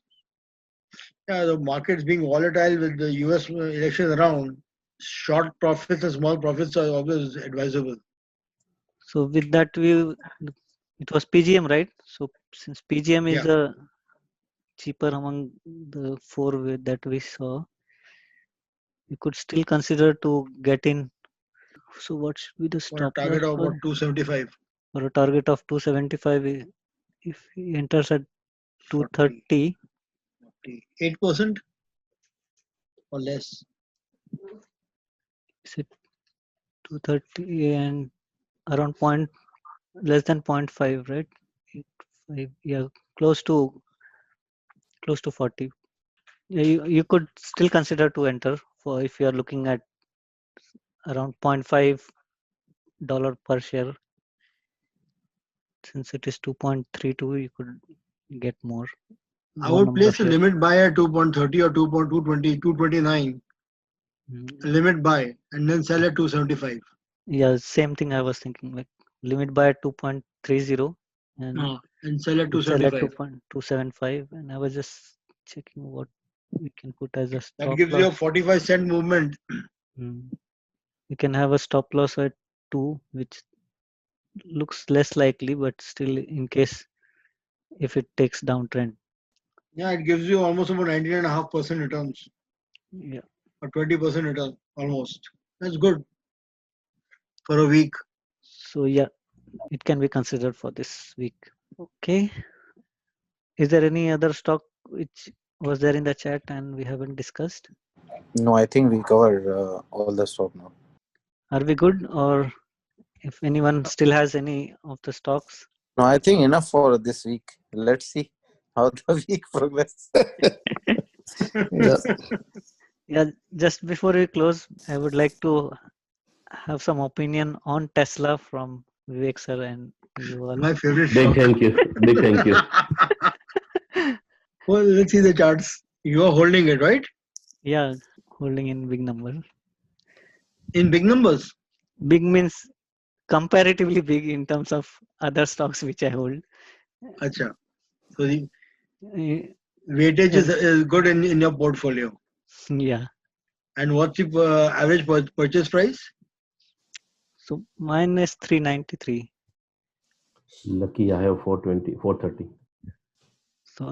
[SPEAKER 3] Yeah, the market's being volatile with the US election around. Short profits and small profits are always advisable.
[SPEAKER 1] So with that view, it was PGM, right? So since PGM is cheaper among the four that we saw, you could still consider to get in So what should be the
[SPEAKER 3] For a
[SPEAKER 1] stop
[SPEAKER 3] target
[SPEAKER 1] loss
[SPEAKER 3] of about 275.
[SPEAKER 1] for a target of 275? If he enters at
[SPEAKER 3] 40,
[SPEAKER 1] 230,
[SPEAKER 3] 8% or less.
[SPEAKER 1] is it 230 and around point less than 0.5, right? 8.5, yeah, close to 40. Yeah, you could still consider to enter for if you are looking at around $0.5 per share. Since it is 2.32, you could get more.
[SPEAKER 3] I
[SPEAKER 1] more
[SPEAKER 3] would
[SPEAKER 1] number of
[SPEAKER 3] place a
[SPEAKER 1] shares.
[SPEAKER 3] limit buy at 2.30 or 2.220, 229.
[SPEAKER 1] Mm,
[SPEAKER 3] Limit buy and then sell at 275.
[SPEAKER 1] Yeah, same thing I was thinking. Like limit buy at 2.30 and
[SPEAKER 3] And sell at
[SPEAKER 1] you sell at
[SPEAKER 3] 275.
[SPEAKER 1] 2.275. And I was just checking what we can put as a
[SPEAKER 3] That
[SPEAKER 1] stop
[SPEAKER 3] gives you a
[SPEAKER 1] loss.
[SPEAKER 3] 45-cent movement.
[SPEAKER 1] You can have a stop loss at 2, which looks less likely, but still in case if it takes downtrend.
[SPEAKER 3] Yeah, it gives you almost about 19.5% returns
[SPEAKER 1] Yeah.
[SPEAKER 3] or 20% return almost. That's good for a week.
[SPEAKER 1] So yeah, it can be considered for this week. Okay. Is there any other stock which was there in the chat and we haven't discussed?
[SPEAKER 2] No, I think we covered all the stock now.
[SPEAKER 1] Are we good? Or if anyone still has any of the stocks?
[SPEAKER 2] No, I think enough for this week. Let's see how the week progresses.
[SPEAKER 4] Yeah.
[SPEAKER 1] Yeah, just before we close, I would like to have some opinion on Tesla from Vivek sir and you all.
[SPEAKER 3] My favorite
[SPEAKER 5] Big
[SPEAKER 3] stock.
[SPEAKER 5] thank you. Big thank you.
[SPEAKER 3] Well, let's see the charts. You are holding it, right?
[SPEAKER 1] Yeah, holding in big number.
[SPEAKER 3] In big numbers.
[SPEAKER 1] Big means comparatively big in terms of other stocks which I hold.
[SPEAKER 3] Acha. So the
[SPEAKER 1] Uh,
[SPEAKER 3] weightage
[SPEAKER 1] as-
[SPEAKER 3] is good in your portfolio.
[SPEAKER 1] Yeah.
[SPEAKER 3] And what's the average purchase price?
[SPEAKER 1] So mine is 393.
[SPEAKER 5] Lucky I have 420, 430.
[SPEAKER 1] So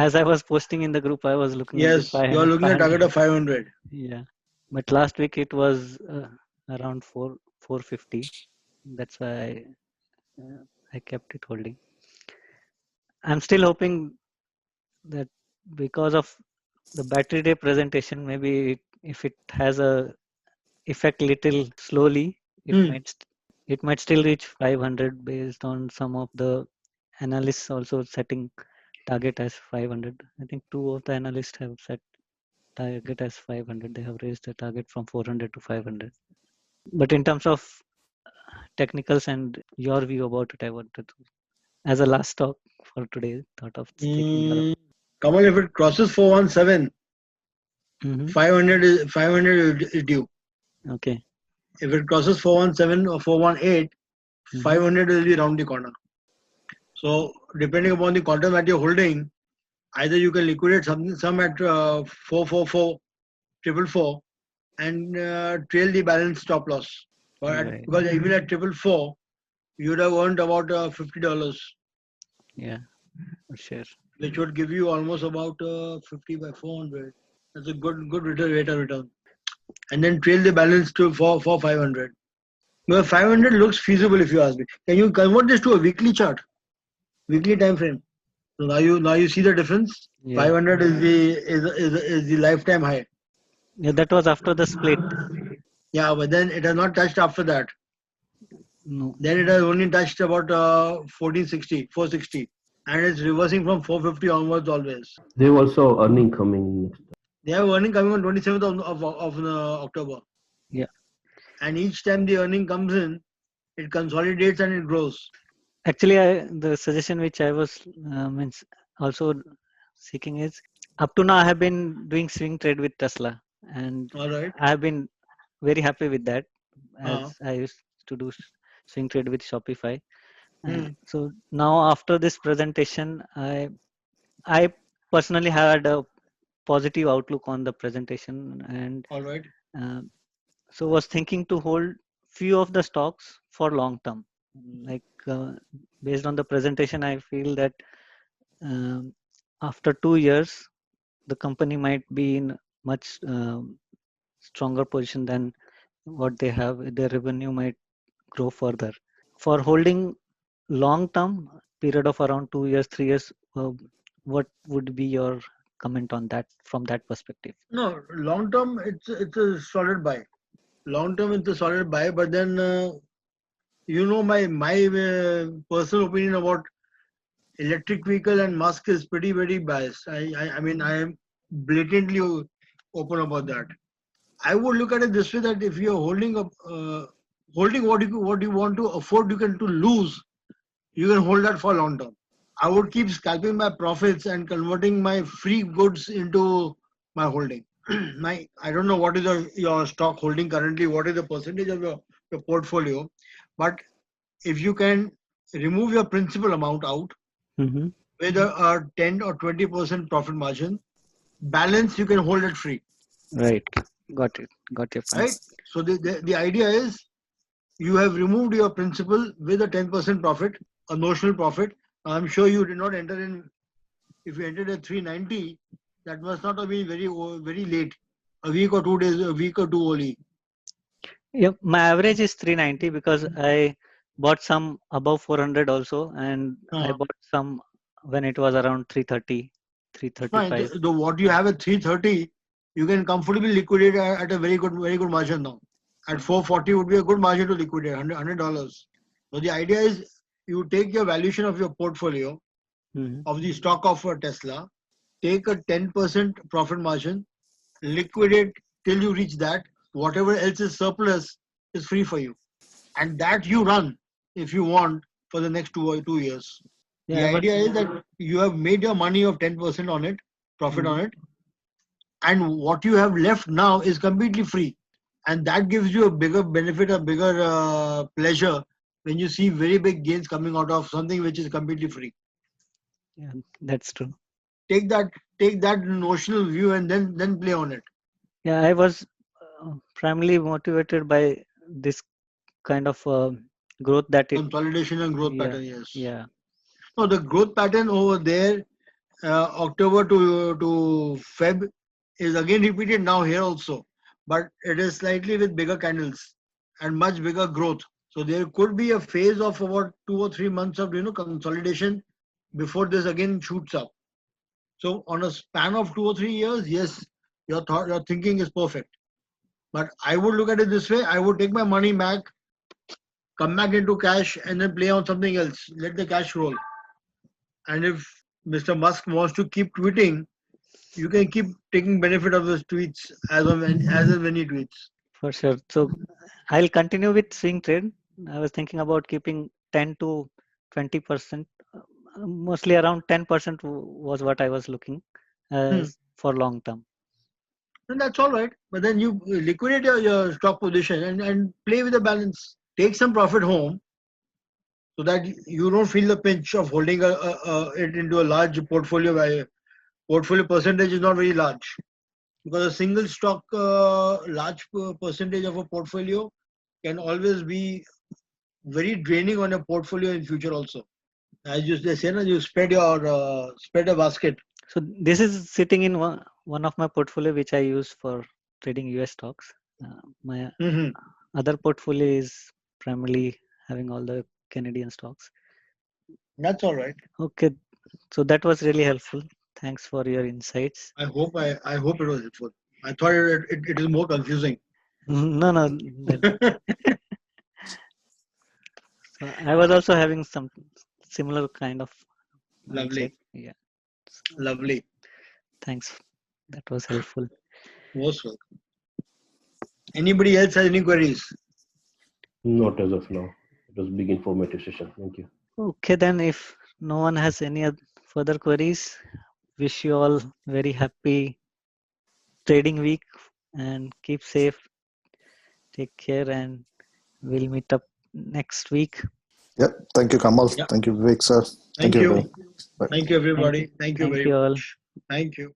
[SPEAKER 1] as I was posting in the group, I was looking at the
[SPEAKER 3] Yes, you are looking at target
[SPEAKER 1] 500.
[SPEAKER 3] of 500.
[SPEAKER 1] Yeah, but last week it was around 450. That's why I kept it holding. I'm still hoping that because of the battery day presentation, maybe if it has a effect little slowly, it might still reach 500 based on some of the analysts also setting target as 500. I think 2 of the analysts have set target as 500. They have raised the target from 400 to 500. But in terms of technicals and your view about it, I wanted to, as a last talk for today, thought of taking your.
[SPEAKER 3] Kamal, if it crosses 417,
[SPEAKER 1] Mhm.
[SPEAKER 3] 500 is due.
[SPEAKER 1] Okay.
[SPEAKER 3] If it crosses 417 or 418, 500 will be around the corner. So depending upon the quantum that you're holding, either you can liquidate some at 444, 444 and trail the balance stop loss.
[SPEAKER 1] Right.
[SPEAKER 3] Because even at 444, you would have earned about $50,
[SPEAKER 1] Yeah, for sure.
[SPEAKER 3] which would give you almost about 50 by 400. That's a good rate of return. And then trail the balance to for 500. Well, 500 looks feasible if you ask me. Can you convert this to a weekly chart, weekly time frame? So now you see the difference.
[SPEAKER 1] Yeah.
[SPEAKER 3] 500 is the lifetime high.
[SPEAKER 1] Yeah, that was after the split.
[SPEAKER 3] Yeah, but then it has not touched after that.
[SPEAKER 1] No.
[SPEAKER 3] Then it has only touched about 460, and it's reversing from 450 onwards always.
[SPEAKER 5] They also earning coming next.
[SPEAKER 3] They have earning coming on 27th of October.
[SPEAKER 1] Yeah.
[SPEAKER 3] And each time the earning comes in, it consolidates and it grows.
[SPEAKER 1] Actually, the suggestion which I was means also seeking is up to now I have been doing swing trade with Tesla, and
[SPEAKER 3] All right.
[SPEAKER 1] I have been very happy with that, as I used to do swing trade with Shopify. So now after this presentation, I personally had a positive outlook on the presentation, and
[SPEAKER 3] All right.
[SPEAKER 1] so was thinking to hold few of the stocks for long term. Like based on the presentation, I feel that after 2 years, the company might be in much stronger position than what they have, their revenue might grow further. For holding long term period of around 2 years, 3 years, what would be your comment on that from that perspective?
[SPEAKER 3] No, long term, it's a solid buy. Long term, it's a solid buy. But then, my personal opinion about electric vehicle and Musk is pretty very biased. I mean, I am blatantly open about that. I would look at it this way: that if you're holding what you want to afford, you can to lose, you can hold that for long term. I would keep scalping my profits and converting my free goods into my holding. I don't know what is your stock holding currently, what is the percentage of your portfolio, but if you can remove your principal amount out
[SPEAKER 1] Mm-hmm.
[SPEAKER 3] with a 10 or 20% profit margin, balance you can hold it free,
[SPEAKER 1] Right. Got it. Got your point.
[SPEAKER 3] right? So the idea is you have removed your principal with a 10% profit, a notional profit. I'm sure you did not enter in. If you entered at 390, that must not have been very late, a week or 2 days, a week or two only.
[SPEAKER 1] Yeah, my average is 390 because I bought some above 400 also, and I
[SPEAKER 3] Uh,
[SPEAKER 1] bought some when it was around 330,
[SPEAKER 3] Fine.
[SPEAKER 1] 335.
[SPEAKER 3] The what you have at 330, you can comfortably liquidate at a very good margin now. At 440 would be a good margin to liquidate, $100. So the idea is you take your valuation of your portfolio
[SPEAKER 1] Mm-hmm.
[SPEAKER 3] of the stock of Tesla, take a 10% profit margin, liquidate till you reach that. Whatever else is surplus is free for you, and that you run if you want for the next 2 years. The
[SPEAKER 1] Yeah, I was.
[SPEAKER 3] idea is that you have made your money of 10% on it, profit on it, and what you have left now is completely free, and that gives you a bigger benefit, a bigger pleasure when you see very big gains coming out of something which is completely free.
[SPEAKER 1] Yeah, that's true.
[SPEAKER 3] Take that notional view and then play on it.
[SPEAKER 1] Yeah, I was primarily motivated by this kind of growth that it.
[SPEAKER 3] Consolidation and growth
[SPEAKER 1] Yeah,
[SPEAKER 3] pattern, yes.
[SPEAKER 1] yeah.
[SPEAKER 3] No, the growth pattern over there, October to Feb, is again repeated now here also, but it is slightly with bigger candles and much bigger growth. So there could be a phase of about 2 or 3 months of consolidation before this again shoots up. So on a span of 2 or 3 years, yes, your thinking is perfect. But I would look at it this way: I would take my money back, come back into cash, and then play on something else. Let the cash roll. And if Mr. Musk wants to keep tweeting, you can keep taking benefit of those tweets as and when he tweets.
[SPEAKER 1] For sure. So I'll continue with swing trade. I was thinking about keeping 10 to 20%. Mostly around 10% was what I was looking for long term.
[SPEAKER 3] And that's all right. But then you liquidate your stock position and play with the balance. Take some profit home so that you don't feel the pinch of holding it into a large portfolio where portfolio percentage is not very large. Because a single stock, large percentage of a portfolio can always be very draining on your portfolio in future also. As they say, you spread a basket.
[SPEAKER 1] So this is sitting in one of my portfolio which I use for trading US stocks. My other portfolio is primarily having all the Canadian stocks.
[SPEAKER 3] That's all right.
[SPEAKER 1] Okay, so that was really helpful. Thanks for your insights.
[SPEAKER 3] I hope it was helpful. I thought it is more confusing.
[SPEAKER 1] No. So I was also having some similar kind of mindset.
[SPEAKER 3] Lovely.
[SPEAKER 1] Yeah.
[SPEAKER 3] Lovely.
[SPEAKER 1] Thanks. That was helpful.
[SPEAKER 3] Most welcome. Anybody else has any queries?
[SPEAKER 5] Not as of now. It was a big informative session. Thank you.
[SPEAKER 1] Okay, then if no one has any further queries, wish you all very happy trading week and keep safe. Take care, and we'll meet up next week.
[SPEAKER 4] Yep. Thank you, Kamal.
[SPEAKER 3] Yeah.
[SPEAKER 4] Thank you, Vivek, sir.
[SPEAKER 3] Thank you.
[SPEAKER 4] everybody. Bye.
[SPEAKER 3] Thank you, everybody. Thank you
[SPEAKER 1] Thank
[SPEAKER 3] very
[SPEAKER 1] you all.
[SPEAKER 3] much. Thank you.